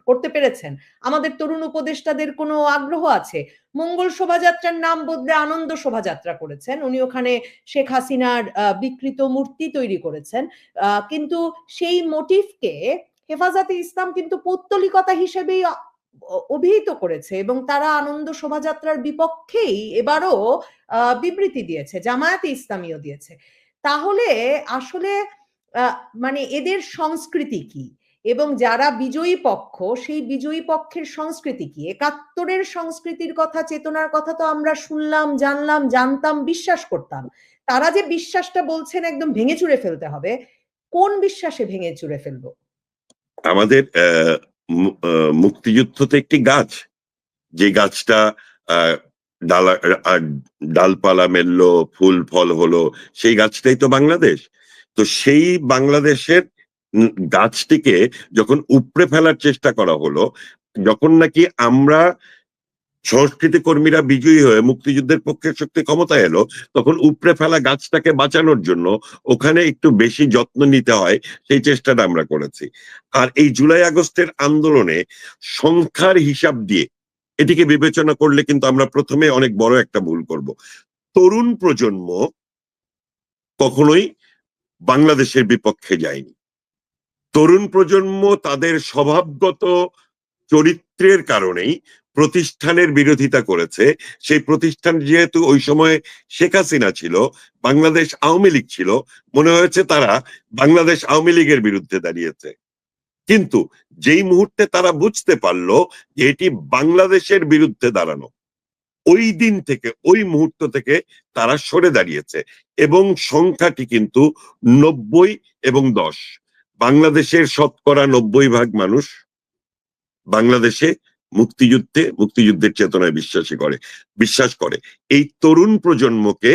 করতে পেরেছেন? আমাদের তরুণ উপদেষ্টাদের কোনো আগ্রহ আছে? মঙ্গল শোভাযাত্রার নাম বদলে আনন্দ শোভাযাত্রা করেছেন। উনি ওখানে শেখ হাসিনার বিকৃত মূর্তি তৈরি করেছেন। কিন্তু সেই মোটিফকে হেফাজতে ইসলাম কিন্তু পৌত্তলিকতা হিসেবেই অভিহিত করেছে, এবং তারা আনন্দ শোভাযাত্রার বিপক্ষেই এবারও বিবৃতি দিয়েছে। জামায়াতে ইসলামীও দিয়েছে। তাহলে আসলে আ মানে এদের সংস্কৃতি কি? এবং যারা বিজয়ী পক্ষ, সেই বিজয়ী পক্ষের সংস্কৃতি কি? ৭১-এর সংস্কৃতির কথা, চেতনার কথা তো আমরা শুনলাম, জানলাম, জানতাম, বিশ্বাস করতাম। তারা যে বিশ্বাসটা বলছেন একদম ভেঙে চুরে ফেলতে হবে, কোন বিশ্বাসে ভেঙে চুরে ফেলবো? আমাদের মুক্তিযুদ্ধ তো একটি গাছ, যে গাছটা আহ, ডালা ডালপালা মেললো, ফুল ফল হলো, সেই গাছটাই তো বাংলাদেশ। তো সেই বাংলাদেশের গাছটিকে যখন উপড়ে ফেলার চেষ্টা করা হলো, যখন নাকি আমরা সংস্কৃতি কর্মীরা বিজয়ী হয়ে মুক্তিযুদ্ধের পক্ষে শক্তি ক্ষমতায় এলো, তখন উপড়ে ফেলা গাছটাকে বাঁচানোর জন্য ওখানে একটু বেশি যত্ন নিতে হয়, সেই চেষ্টাটা আমরা করেছি। আর এই জুলাই আগস্টের আন্দোলনে সংখ্যার হিসাব দিয়ে এটিকে বিবেচনা করলে কিন্তু আমরা প্রথমে অনেক বড় একটা ভুল করব। তরুণ প্রজন্ম কখনোই বাংলাদেশের বিপক্ষে যায়নি। তরুণ প্রজন্ম তাদের স্বভাবগত চরিত্রের কারণেই প্রতিষ্ঠানের বিরোধিতা করেছে। সেই প্রতিষ্ঠান যেহেতু ওই সময় শেখ হাসিনা ছিল, বাংলাদেশ আওয়ামী লীগ ছিল, মনে হয়েছে তারা বাংলাদেশ আওয়ামী লীগের বিরুদ্ধে দাঁড়িয়েছে। কিন্তু যেই মুহূর্তে তারা বুঝতে পারলো যে এটি বাংলাদেশের বিরুদ্ধে দাঁড়ানো, ওই দিন থেকে, ওই মুহূর্ত থেকে তারা সরে দাঁড়িয়েছে। এবং সংখ্যাটি কিন্তু 90 এবং 10। বাংলাদেশের 90% মানুষ বাংলাদেশে মুক্তিযুদ্ধের চেতনায় বিশ্বাস করে। এই তরুণ প্রজন্মকে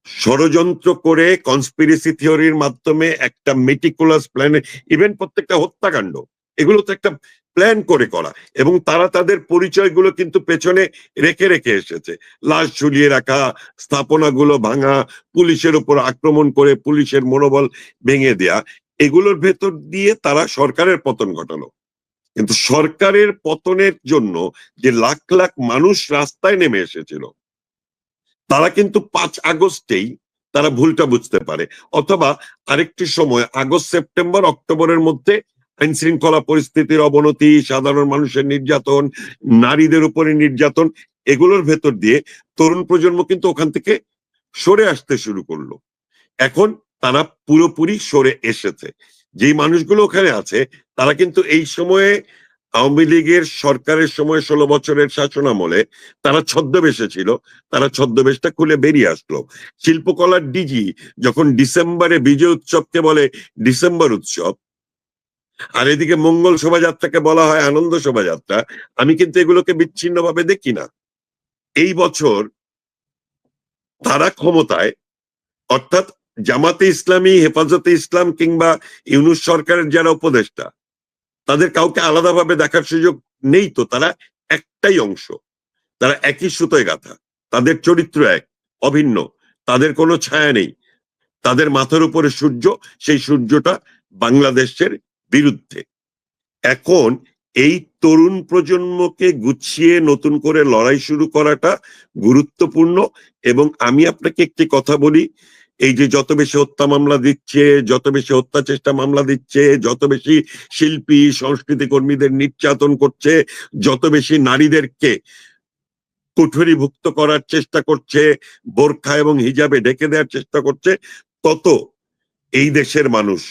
ষড়যন্ত্র করে কনস্পিরেসি থিওরির মাধ্যমে একটা মেটিকুলাস প্ল্যান, ইভেন প্রত্যেকটা হত্যাকাণ্ড, এগুলো তো একটা প্ল্যান করে করা, এবং তারা তাদের পরিচয়গুলো কিন্তু পেছনে রেখে রেখে এসেছে। লাশ ঝুলিয়ে রাখা, স্থাপনাগুলো ভাঙা, পুলিশের উপর আক্রমণ করে পুলিশের মনোবল ভেঙে দেয়া, এগুলোর ভেতর দিয়ে তারা সরকারের পতন ঘটালো। কিন্তু সরকারের পতনের জন্য যে লাখ লাখ মানুষ রাস্তায় নেমে এসেছিল, তারা কিন্তু 5 আগস্টেই তারা ভুলটা বুঝতে পারে। অথবা আরেকটি সময় আগস্ট, সেপ্টেম্বর, অক্টোবরের মধ্যে আইন শৃঙ্খলা পরিস্থিতির অবনতি, সাধারণ মানুষের নির্যাতন, নারীদের উপরে নির্যাতন, এগুলোর ভেতর দিয়ে তরুণ প্রজন্ম কিন্তু ওখান থেকে সরে আসতে শুরু করলো। এখন তারা পুরোপুরি সরে এসেছে। যেই মানুষগুলো ওখানে আছে তারা কিন্তু এই সময়ে আওয়ামী লীগের সরকারের সময় 16 বছরের শাসনামলে তারা ছদ্মবেশে ছিল, তারা ছদ্মবেশটা খুলে বেরিয়ে আসলো। শিল্পকলার ডিজি যখন ডিসেম্বরে বিজয় উৎসবকে বলে ডিসেম্বর উৎসব, আর এদিকে মঙ্গল শোভাযাত্রাকে বলা হয় আনন্দ শোভাযাত্রা, আমি কিন্তু এগুলোকে বিচ্ছিন্নভাবে দেখি না। এই বছর তারা ক্ষমতায়, অর্থাৎ জামাতে ইসলামী, হেফাজতে ইসলাম কিংবা ইউনূস সরকারের যারা উপদেষ্টা, তাদের কাউকে আলাদাভাবে দেখার সুযোগ নেই। তো তারা একটাই অংশ, তারা একই সুতোয় গাঁথা, তাদের চরিত্র এক, অভিন্ন, তাদের কোনো ছায়া নেই। তাদের মাথার উপরে সূর্য, সেই সূর্যটা বাংলাদেশের বিরুদ্ধে। এখন এই তরুণ প্রজন্মকে গুছিয়ে নতুন করে লড়াই শুরু করাটা গুরুত্বপূর্ণ। এবং আমি আপনাকে একটি কথা বলি, এই যে যত বেশি হত্যা মামলা দিচ্ছে, যত বেশি হত্যা চেষ্টা মামলা দিচ্ছে, যত বেশি শিল্পী সংস্কৃতি কর্মীদের নির্যাতন করছে, যত বেশি নারীদেরকে কুঠুরিভুক্ত করার চেষ্টা করছে, বোরখা এবং হিজাবে ঢেকে দেওয়ার চেষ্টা করছে, তত এই দেশের মানুষ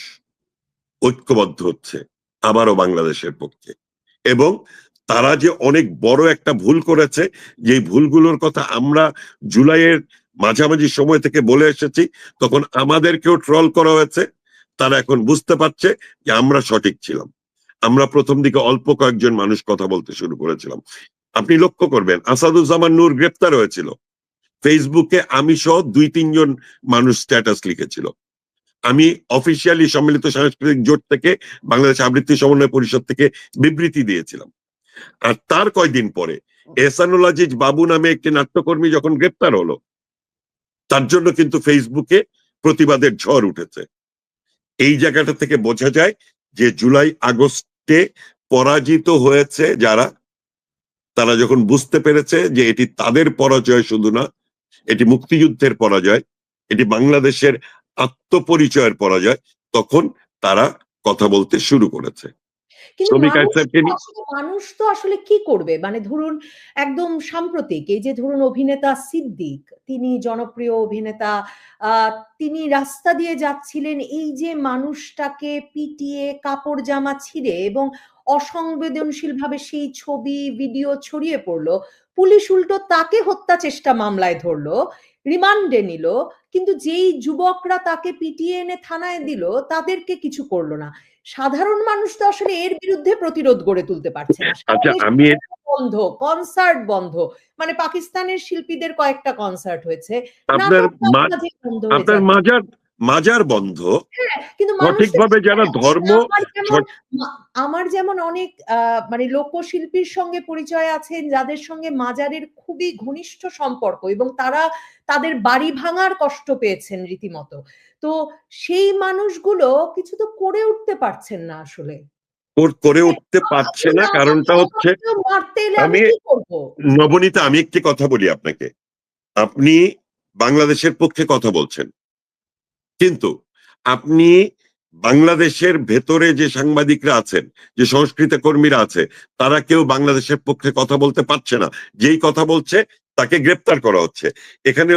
ঐক্যবদ্ধ হচ্ছে আবারও বাংলাদেশের পক্ষে। এবং তারা যে অনেক বড় একটা ভুল করেছে, যে ভুলগুলোর কথা আমরা জুলাইয়ের মাঝামাঝি সময় থেকে বলে এসেছি, তখন আমাদেরকেও ট্রল করা হয়েছে। তারা এখন বুঝতে পারছে যে আমরা সঠিক ছিলাম। আমরা প্রথম দিকে অল্প কয়েকজন মানুষ কথা বলতে শুরু করেছিলাম। আপনি লক্ষ্য করবেন আসাদুজ্জামান নূর গ্রেপ্তার হয়েছিল, ফেসবুকে আমি সহ 2-3 জন মানুষ স্ট্যাটাস লিখেছিল। আমি অফিসিয়ালি সম্মিলিত সাংস্কৃতিক জোট থেকে, বাংলাদেশ আবৃত্তি সমন্বয় পরিষদ থেকে বিবৃতি দিয়েছিলাম। আর তার কয়েকদিন পরে এহসানুল আজিজ বাবু নামে একটি নাট্যকর্মী যখন গ্রেপ্তার হলো, তার জন্য কিন্তু ফেসবুকে প্রতিবাদের ঝড় উঠেছে। এই জায়গাটা থেকে বোঝা যায় যে জুলাই আগস্টে পরাজিত হয়েছে যারা, তারা যখন বুঝতে পেরেছে যে এটি তাদের পরাজয় শুধু না, এটি মুক্তিযুদ্ধের পরাজয়, এটি বাংলাদেশের আত্মপরিচয়ের পরাজয়, তখন তারা কথা বলতে শুরু করেছে। কিন্তু মানুষ তো আসলে কি করবে? মানে ধরুন একদম সাম্প্রতিক এই যে ধরুন অভিনেতা সিদ্দিক, তিনি জনপ্রিয় অভিনেতা, তিনি রাস্তা দিয়ে যাচ্ছিলেন, এই যে মানুষটাকে পিটিয়ে কাপড় জামা ছিঁড়ে এবং অসংবেদনশীল ভাবে সেই ছবি ভিডিও ছড়িয়ে পড়লো, পুলিশ উল্টো তাকে হত্যা চেষ্টা মামলায় ধরলো, রিমান্ডে নিল, কিন্তু যেই যুবকরা তাকে পিটিয়ে এনে থানায় দিল তাদেরকে কিছু করলো না। সাধারণ মানুষ তো আসলে এর বিরুদ্ধে প্রতিরোধ গড়ে তুলতে পারছে না। আমি বন্ধ, কনসার্ট বন্ধ, মানে পাকিস্তানের শিল্পীদের কয়েকটা কনসার্ট হয়েছে, আপনার মাজার বন্ধ, হ্যাঁ, কিন্তু মানুষের সঠিকভাবে যারা ধর্ম আমার যেমন অনেক মানে লোকশিল্পীর সঙ্গে পরিচয় আছেন, যাদের সঙ্গে মাজারের খুবই ঘনিষ্ঠ সম্পর্ক এবং তারা তাদের বাড়ি ভাঙার কষ্ট পেয়েছেন রীতিমতো। তো সেই মানুষগুলো কিছু তো করে উঠতে পারছেন না আসলে। করে উঠতে পারছে না, কারণটা হচ্ছে, মারতে এলে আমি আমি কি করব? নবনীতা, আমি একটি কথা বলি আপনাকে। আপনি বাংলাদেশের পক্ষে কথা বলছেন, কিন্তু আপনি বাংলাদেশের ভেতরে যে সাংবাদিকরা আছেন, যে সংস্কৃতি কর্মীরা আছে, তারা কেউ বাংলাদেশের পক্ষে কথা বলতে পারছে না। যেই কথা বলছে তাকে গ্রেপ্তার করা হচ্ছে। এখানে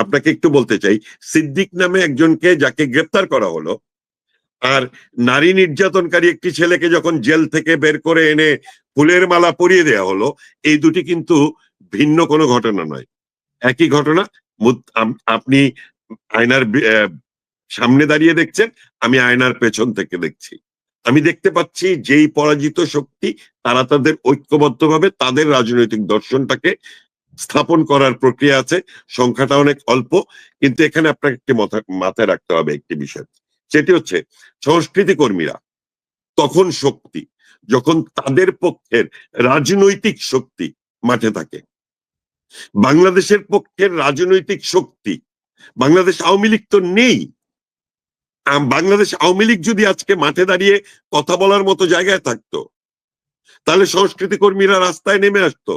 আপনাকে একটু বলতে চাই, সিদ্দিক নামে একজনকে যাকে গ্রেপ্তার করা হলো, আর নারী নির্যাতনকারী একটি ছেলেকে যখন জেল থেকে বের করে এনে ফুলের মালা পরিয়ে দেওয়া হলো, এই দুটি কিন্তু ভিন্ন কোনো ঘটনা নয়, একই ঘটনা। আপনি আয়নার সামনে দাঁড়িয়ে দেখছেন, আমি আয়নার পেছন থেকে দেখছি। আমি দেখতে পাচ্ছি যেই পরাজিত শক্তি, তারা তাদের ঐক্যবদ্ধভাবে তাদের রাজনৈতিক দর্শনটাকে স্থাপন করার প্রক্রিয়া আছে। সংখ্যাটা অনেক অল্প, কিন্তু এখানে আপনাকে একটি মাথায় রাখতে হবে একটি বিষয়, সেটি হচ্ছে সংস্কৃতি কর্মীরা তখন শক্তি যখন তাদের পক্ষের রাজনৈতিক শক্তি মাঠে থাকে। বাংলাদেশের পক্ষের রাজনৈতিক শক্তি, বাংলাদেশ আওয়ামী লীগ তো নেই। বাংলাদেশ আওয়ামী লীগ যদি আজকে মাঠে দাঁড়িয়ে কথা বলার মতো জায়গায় থাকতো, তাহলে সংস্কৃতি কর্মীরা রাস্তায় নেমে আসতো।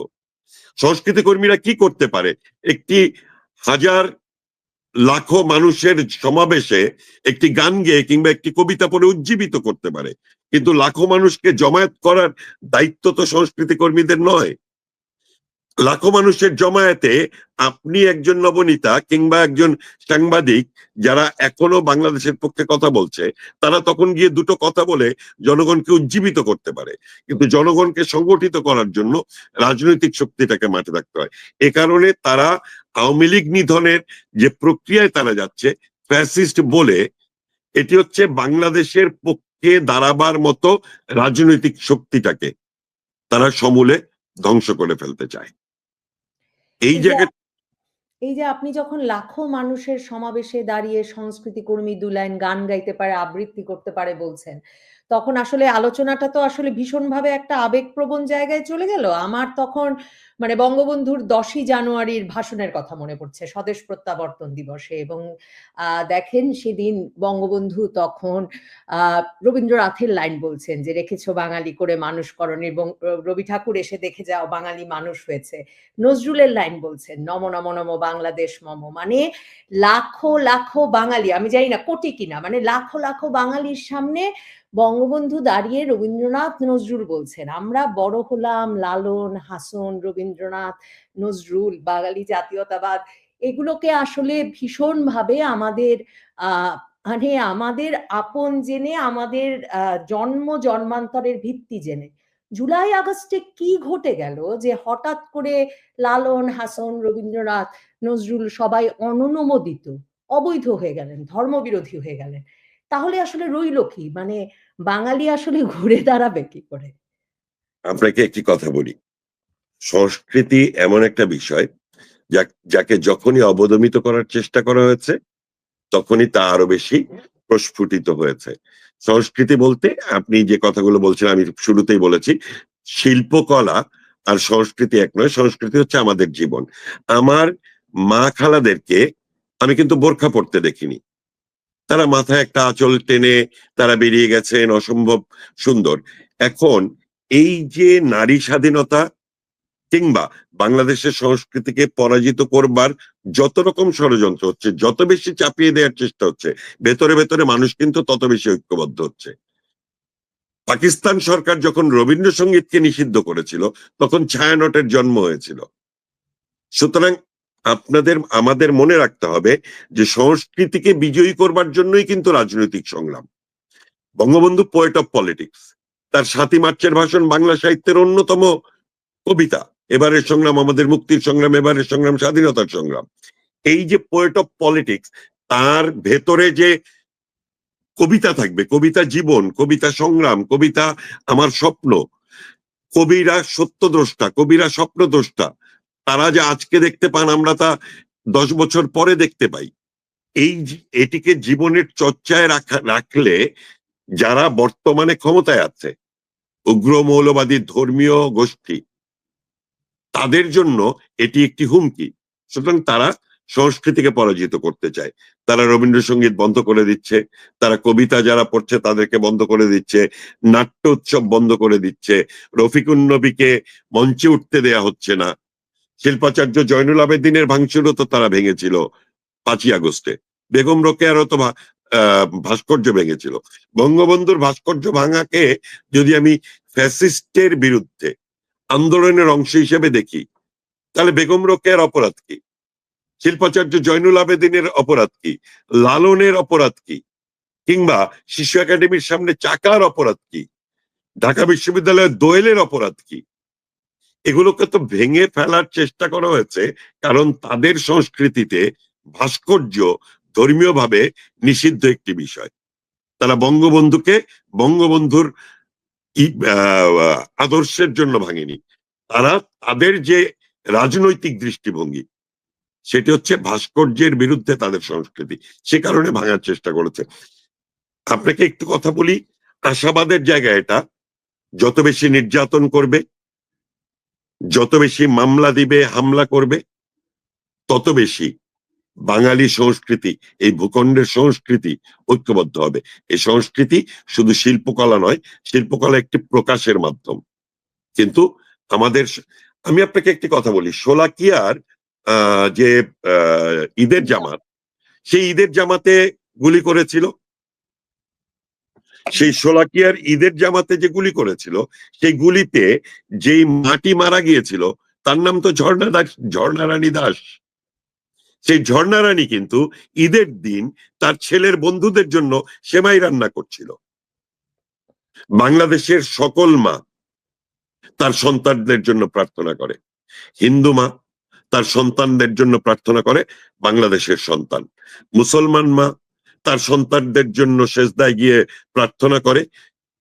সংস্কৃতি কর্মীরা কি করতে পারে? একটি হাজার লাখো মানুষের সমাবেশে একটি গান গেয়ে কিংবা একটি কবিতা পড়ে উজ্জীবিত করতে পারে, কিন্তু লাখো মানুষকে জমায়েত করার দায়িত্ব তো সংস্কৃতি কর্মীদের নয়। লাখো মানুষের জমায়েতে আপনি একজন নবনীতা কিংবা একজন সাংবাদিক যারা এখনো বাংলাদেশের পক্ষে কথা বলছে, তারা তখন গিয়ে দুটো কথা বলে জনগণকে উজ্জীবিত করতে পারে, কিন্তু জনগণকে সংগঠিত করার জন্য রাজনৈতিক শক্তিটাকে মাঠে রাখতে হয়। এ কারণে তারা আওয়ামী লীগ নিধনের যে প্রক্রিয়ায় তারা যাচ্ছে, ফ্যাসিস্ট বলে, এটি হচ্ছে বাংলাদেশের পক্ষে দাঁড়াবার মতো রাজনৈতিক শক্তিটাকে তারা সমূলে ধ্বংস করে ফেলতে চায়। এই এই যে জায়গায় এই যে আপনি যখন লাখো মানুষের সমাবেশে দাঁড়িয়ে সংস্কৃতি কর্মী ২ লাইন গান গাইতে পারে, আবৃত্তি করতে পারে বলছেন, তখন আসলে আলোচনাটা তো আসলে ভীষণভাবে একটা আবেগপ্রবণ জায়গায় চলে গেল। আমার তখন মানে বঙ্গবন্ধুর ১০ই জানুয়ারির ভাষণের কথা মনে পড়ছে স্বদেশ প্রত্যাবর্তন দিবসে এবং দেখেন সেদিন বঙ্গবন্ধু তখন আ রবীন্দ্রনাথের লাইন বলছেন যে, "রেখেছো বাঙালি করে মানুষ করনি" এবং রবি ঠাকুর এসে দেখে যাও বাঙালি মানুষ হয়েছে। নজরুলের লাইন বলছেন, "নমো নমো নমো বাংলাদেশ মম।" মানে লাখো, লাখো বাঙালি, আমি জানি না কোটি কিনা, মানে লাখো, লাখো বাঙালির সামনে বঙ্গবন্ধু দাঁড়িয়ে রবীন্দ্রনাথ, নজরুল বলছেন। আমরা বড় হলাম লালন, হাসন, রবীন্দ্রনাথ, নজরুল, বাঙালি জাতীয়তাবাদ এগুলোকে আসলে ভীষণভাবে আমাদের আ মানে আমাদের আপন জেনে, আমাদের জন্ম জন্মান্তরের ভিত্তি জেনে। জুলাই আগস্টে কি ঘটে গেল যে হঠাৎ করে লালন, হাসন, রবীন্দ্রনাথ, নজরুল সবাই অননুমোদিত, অবৈধ হয়ে গেলেন, ধর্মবিরোধী হয়ে গেলেন। তাহলে আসলে রইল কি? মানে বাঙালি আসলে ঘুরে দাঁড়াবে কি করে? আপনাকে একটি কথা বলি, সংস্কৃতি এমন একটা বিষয় যাকে যখনই অবদমিত করার চেষ্টা করা হয়েছে, তখনই তা আরো বেশি প্রস্ফুটিত হয়েছে। সংস্কৃতি বলতে আপনি যে কথাগুলো বলছেন, আমি শুরুতেই বলেছি, শিল্পকলা আর সংস্কৃতি এক নয়। সংস্কৃতি হচ্ছে আমাদের জীবন। আমার মা খালাদেরকে আমি কিন্তু বোরখা পড়তে দেখিনি। তারা মাথায় একটা আঁচল টেনে তারা বেরিয়ে গেছেন, অসম্ভব সুন্দর। এখন এই যে নারী স্বাধীনতা কিংবা বাংলাদেশের সংস্কৃতিকে পরাজিত করবার যত রকম ষড়যন্ত্র হচ্ছে, যত বেশি চাপিয়ে দেওয়ার চেষ্টা হচ্ছে, ভেতরে ভেতরে মানুষ কিন্তু তত বেশি ঐক্যবদ্ধ হচ্ছে। পাকিস্তান সরকার যখন রবীন্দ্রসঙ্গীতকে নিষিদ্ধ করেছিল, তখন ছায়ানটের জন্ম হয়েছিল। সুতরাং আমাদের মনে রাখতে হবে যে সংস্কৃতিকে বিজয়ী করবার জন্যই কিন্তু রাজনৈতিক সংগ্রাম। বঙ্গবন্ধু পোয়েট অফ পলিটিক্স, তার ৭ই মার্চের ভাষণ বাংলা সাহিত্যের অন্যতম কবিতা। এবারের সংগ্রাম আমাদের মুক্তির সংগ্রাম, এবারের সংগ্রাম স্বাধীনতার সংগ্রাম। এই যে পোয়েট অফ পলিটিক্স, তার ভেতরে যে কবিতা থাকবে, কবিতা জীবন, কবিতা সংগ্রাম, কবিতা আমার স্বপ্ন, কবিরা সত্যদ্রষ্টা, কবিরা স্বপ্নদ্রষ্টা, তারা যে আজকে দেখতে পান আমরা তা 10 বছর পরে দেখতে পাই। এটিকে জীবনের চর্চায় রাখলে যারা বর্তমানে ক্ষমতায় আছে, উগ্র মৌলবাদী ধর্মীয় গোষ্ঠী, তাদের জন্য এটি একটি হুমকি। সুতরাং তারা সংস্কৃতিকে পরাজিত করতে চায়। তারা রবীন্দ্রসঙ্গীত বন্ধ করে দিচ্ছে, তারা কবিতা যারা পড়ছে তাদেরকে বন্ধ করে দিচ্ছে, নাট্য উৎসব বন্ধ করে দিচ্ছে, রফিকুন নবীকে মঞ্চে উঠতে দেয়া হচ্ছে না। শিল্পাচার্য জয়নুল আবেদিনের ভাঙচুরও তো তারা ভেঙেছিল 5ই আগস্টে। বেগম রোকেয়ারও তো ভাস্কর্য ভেঙেছিল। বঙ্গবন্ধুর ভাস্কর্য ভাঙাকে যদি আমি ফ্যাসিস্টের বিরুদ্ধে আন্দোলনের অংশ হিসেবে দেখি, তাহলে বেগম রোকেয়ার অপরাধ কি? শিল্পাচার্য জয়নুল আবেদিনের অপরাধ কি? লালনের অপরাধ কি? কিংবা শিশু একাডেমির সামনে চাকার অপরাধ কি? ঢাকা বিশ্ববিদ্যালয়ের দোয়েলের অপরাধ কি? এগুলোকে তো ভেঙে ফেলার চেষ্টা করা হয়েছে, কারণ তাদের সংস্কৃতিতে ভাস্কর্য ধর্মীয়ভাবে নিষিদ্ধ একটি বিষয়। তারা বঙ্গবন্ধুকে বঙ্গবন্ধুর আদর্শের জন্য ভাঙেনি, তারা তাদের যে রাজনৈতিক দৃষ্টিভঙ্গি সেটি হচ্ছে ভাস্কর্যের বিরুদ্ধে তাদের সংস্কৃতি, সে কারণে ভাঙার চেষ্টা করেছে। আপনাকে একটু কথা বলি, আশাবাদের জায়গা এটা। যত বেশি নির্যাতন করবে, যত বেশি মামলা দিবে, হামলা করবে, তত বেশি বাঙালি সংস্কৃতি, এই ভূখণ্ডের সংস্কৃতি ঐক্যবদ্ধ হবে। এই সংস্কৃতি শুধু শিল্পকলা নয়, শিল্পকলা একটি প্রকাশের মাধ্যম। কিন্তু আমাদের, আমি আপনাকে একটি কথা বলি, শোলাকিয়ার যে ঈদের জামাত, সেই ঈদের জামাতে গুলি করেছিল, সেই শোলাকিয়ার ঈদের জামাতে যে গুলি করেছিল, সেই গুলিতে যেই মাটি মারা গিয়েছিল তার নাম তো ঝর্ণা দাস, ঝর্ণা রানী দাস। সেই ঝর্ণা রানী কিন্তু ঈদের দিন তার ছেলের বন্ধুদের জন্য সেমাই রান্না করছিল। বাংলাদেশের সকল মা তার সন্তানদের জন্য প্রার্থনা করে, হিন্দু মা তার সন্তানদের জন্য প্রার্থনা করে, বাংলাদেশের সন্তান। মুসলমান মা তার সন্তানদের জন্য সেজদায় গিয়ে প্রার্থনা করে,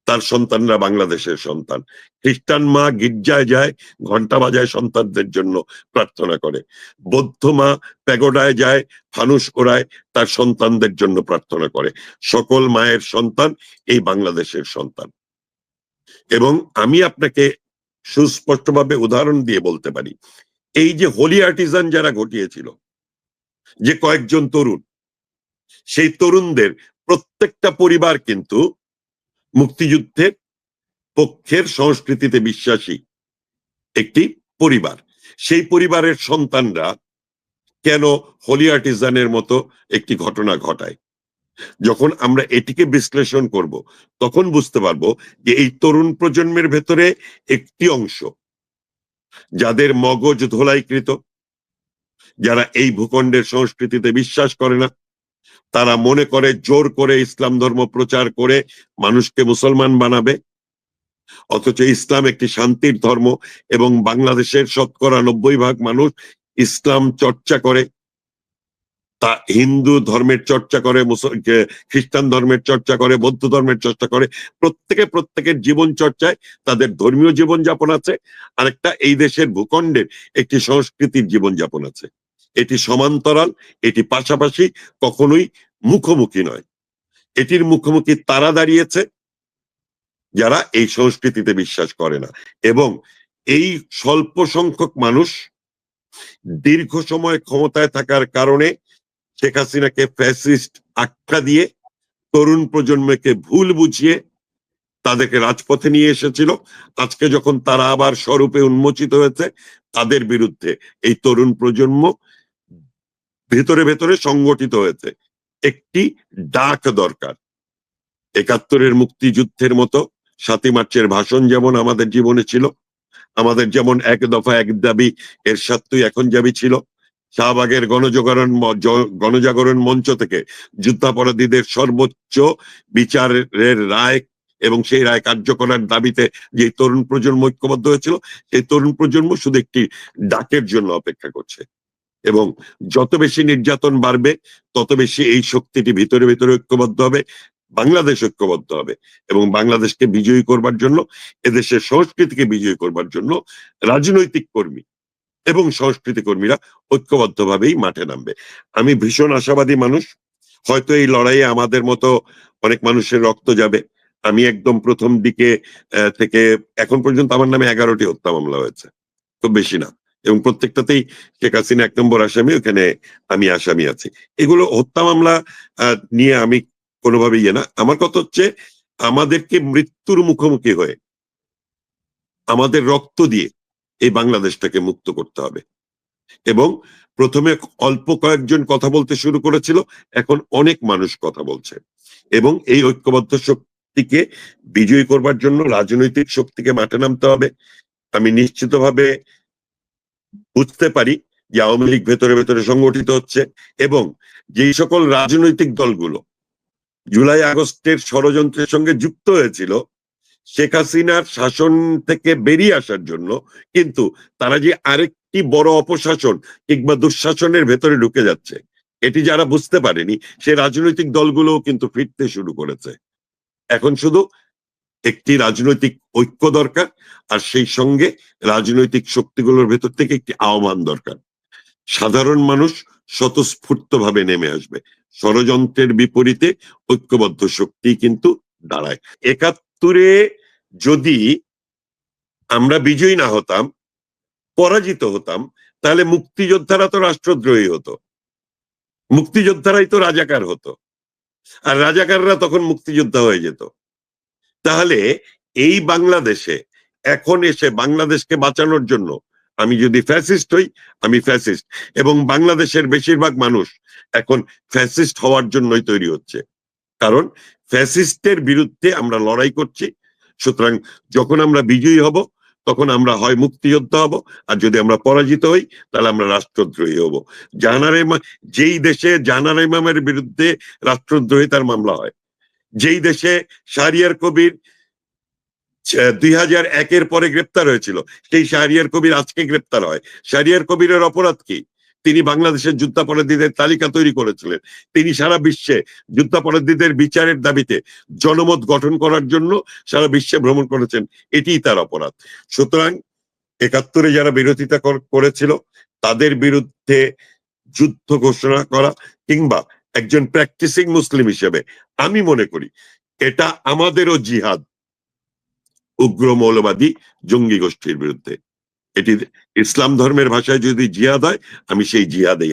তার সন্তানরা বাংলাদেশের সন্তান। খ্রিস্টান মা গির্জায় যায়, ঘন্টা বাজায়, সন্তানদের জন্য প্রার্থনা করে। বৌদ্ধ মা প্যাগোডায় যায়, ফানুস ওড়ায়, তার সন্তানদের জন্য প্রার্থনা করে। সকল মায়ের সন্তান এই বাংলাদেশের সন্তান। এবং আমি আপনাকে সুস্পষ্টভাবে উদাহরণ দিয়ে বলতে পারি, এই যে হোলি আর্টিজান যারা ঘটিয়েছিল, যে কয়েকজন তরুণ, সেই তরুণদের প্রত্যেকটা পরিবার কিন্তু মুক্তিযুদ্ধের পক্ষের সংস্কৃতিতে বিশ্বাসী একটি পরিবার। সেই পরিবারের সন্তানরা কেন হোলি আর্টিজানের মতো একটি ঘটনা ঘটায়? যখন আমরা এটিকে বিশ্লেষণ করব, তখন বুঝতে পারবো যে এই তরুণ প্রজন্মের ভেতরে একটি অংশ যাদের মগজ ধোলাইকৃত, যারা এই ভূখণ্ডের সংস্কৃতিতে বিশ্বাস করে না, তারা মনে করে জোর করে ইসলাম ধর্ম প্রচার করে মানুষকে মুসলমান বানাবে। অথচ ইসলাম একটি শান্তির ধর্ম এবং বাংলাদেশের 90% মানুষ ইসলাম চর্চা করে, তা হিন্দু ধর্মের চর্চা করে, খ্রিস্টান ধর্মের চর্চা করে, বৌদ্ধ ধর্মের চর্চা করে। প্রত্যেকের জীবন চর্চায় তাদের ধর্মীয় জীবন যাপন আছে, আরেকটা এই দেশের ভূখণ্ডের একটি সংস্কৃতির জীবন যাপন আছে। এটি সমান্তরাল, এটি পাশাপাশি, কখনোই মুখোমুখি নয়। এটির মুখোমুখি তারা দাঁড়িয়েছে যারা এই সংস্কৃতিতে বিশ্বাস করে না। এবং এই স্বল্প সংখ্যক মানুষ দীর্ঘ সময় ক্ষমতায় থাকার কারণে শেখ হাসিনাকে ফ্যাসিস্ট আখ্যা দিয়ে তরুণ প্রজন্মকে ভুল বুঝিয়ে তাদেরকে রাজপথে নিয়ে এসেছিল। আজকে যখন তারা আবার স্বরূপে উন্মোচিত হয়েছে, তাদের বিরুদ্ধে এই তরুণ প্রজন্ম ভেতরে ভেতরে সংগঠিত হয়েছে। একটি ডাক দরকার। ৭১-এর মুক্তিযুদ্ধের মতো ৭ই মার্চের ভাষণ যেমন আমাদের জীবনে ছিল, আমাদের যেমন এক দফা এক দাবি এরশাদ তুই এখন যাবি ছিল, শাহবাগের গণজাগরণ মঞ্চ থেকে যুদ্ধাপরাধীদের সর্বোচ্চ বিচারের রায় এবং সেই রায় কার্যকরের দাবিতে যে তরুণ প্রজন্ম ঐক্যবদ্ধ হয়েছিল, সেই তরুণ প্রজন্ম শুধু একটি ডাকের জন্য অপেক্ষা করছে। এবং যত বেশি নির্যাতন বাড়বে, তত বেশি এই শক্তিটি ভিতরে ভিতরে ঐক্যবদ্ধ হবে, বাংলাদেশ ঐক্যবদ্ধ হবে। এবং বাংলাদেশকে বিজয়ী করবার জন্য, এদেশের সংস্কৃতিকে বিজয়ী করবার জন্য রাজনৈতিক কর্মী এবং সংস্কৃতি কর্মীরা ঐক্যবদ্ধভাবেই মাঠে নামবে। আমি ভীষণ আশাবাদী মানুষ। হয়তো এই লড়াইয়ে আমাদের মতো অনেক মানুষের রক্ত যাবে। আমি একদম প্রথম দিকে থেকে এখন পর্যন্ত আমার নামে 11টি হত্যা মামলা হয়েছে, খুব বেশি না, এবং প্রত্যেকটাতেই শেখ হাসিনা 1 নম্বর আসামি, ওখানে আমি আসামি আছি। এগুলো হত্যা মামলা নিয়ে আমি কোনোভাবেই ইয়ে না। আমার কথা হচ্ছে আমাদেরকে মৃত্যুর মুখোমুখি হয়ে আমাদের রক্ত দিয়ে এই বাংলাদেশটাকে মুক্ত করতে হবে। এবং প্রথমে অল্প কয়েকজন কথা বলতে শুরু করেছিল, এখন অনেক মানুষ কথা বলছে। এবং এই ঐক্যবদ্ধ শক্তিকে বিজয়ী করবার জন্য রাজনৈতিক শক্তিকে মাঠে নামতে হবে। আমি নিশ্চিতভাবে বুঝতে পারি যে আওয়ামী লীগ ভেতরে ভেতরে সংগঠিত হচ্ছে, এবং যেই সকল রাজনৈতিক দলগুলো জুলাই আগস্টের ষড়যন্ত্রের সঙ্গে যুক্ত হয়েছিল শেখ হাসিনার শাসন থেকে বেরিয়ে আসার জন্য, কিন্তু তারা যে আরেকটি বড় অপশাসন কিংবা দুঃশাসনের ভেতরে ঢুকে যাচ্ছে, এটি যারা বুঝতে পারেনি সে রাজনৈতিক দলগুলোও কিন্তু ফিরতে শুরু করেছে। এখন শুধু একটি রাজনৈতিক ঐক্য দরকার, আর সেই সঙ্গে রাজনৈতিক শক্তিগুলোর ভেতর থেকে একটি আহ্বান দরকার। সাধারণ মানুষ স্বতঃস্ফূর্তভাবে নেমে আসবে। ষড়যন্ত্রের বিপরীতে ঐক্যবদ্ধ শক্তি কিন্তু দাঁড়ায়। 71-এ যদি আমরা বিজয়ী না হতাম, পরাজিত হতাম, তাহলে মুক্তিযোদ্ধারা তো রাষ্ট্রদ্রোহী হতো, মুক্তিযোদ্ধারাই তো রাজাকার হতো, আর রাজাকাররা তখন মুক্তিযোদ্ধা হয়ে যেত। তাহলে এই বাংলাদেশে এখন এসে বাংলাদেশকে বাঁচানোর জন্য আমি যদি ফ্যাসিস্ট হই, আমি ফ্যাসিস্ট, এবং বাংলাদেশের বেশিরভাগ মানুষ এখন ফ্যাসিস্ট হওয়ার জন্যই তৈরি হচ্ছে, কারণ ফ্যাসিস্টের বিরুদ্ধে আমরা লড়াই করছি। সুতরাং যখন আমরা বিজয়ী হব তখন আমরা হয় মুক্তিযোদ্ধা হব, আর যদি আমরা পরাজিত হই তাহলে আমরা রাষ্ট্রদ্রোহী হব। যেই দেশে জাহানারা ইমামের বিরুদ্ধে রাষ্ট্রদ্রোহিতার মামলা হয়, যেই দেশে শাহরিয়ার কবির 2001-এর পরে গ্রেপ্তার হয়েছিল, সেই শাহরিয়ার কবির আজকে গ্রেপ্তার হয়। শাহরিয়ার কবিরের অপরাধ কি? তিনি বাংলাদেশের যুদ্ধাপরাধীদের তালিকা তৈরি করেছিলেন। তিনি সারা বিশ্বে যুদ্ধাপরাধীদের বিচারের দাবিতে জনমত গঠন করার জন্য সারা বিশ্বে ভ্রমণ করেছেন, এটিই তার অপরাধ। সুতরাং 71-এ যারা বিরোধিতা করেছিল তাদের বিরুদ্ধে যুদ্ধ ঘোষণা করা, কিংবা একজন প্র্যাকটিসিং মুসলিম হিসেবে আমি মনে করি এটা আমাদেরও জিহাদ উগ্র মৌলবাদী জঙ্গি গোষ্ঠীর বিরুদ্ধে। এটি ইসলাম ধর্মের ভাষায় যদি জিহাদ হয়, আমি সেই জিহাদে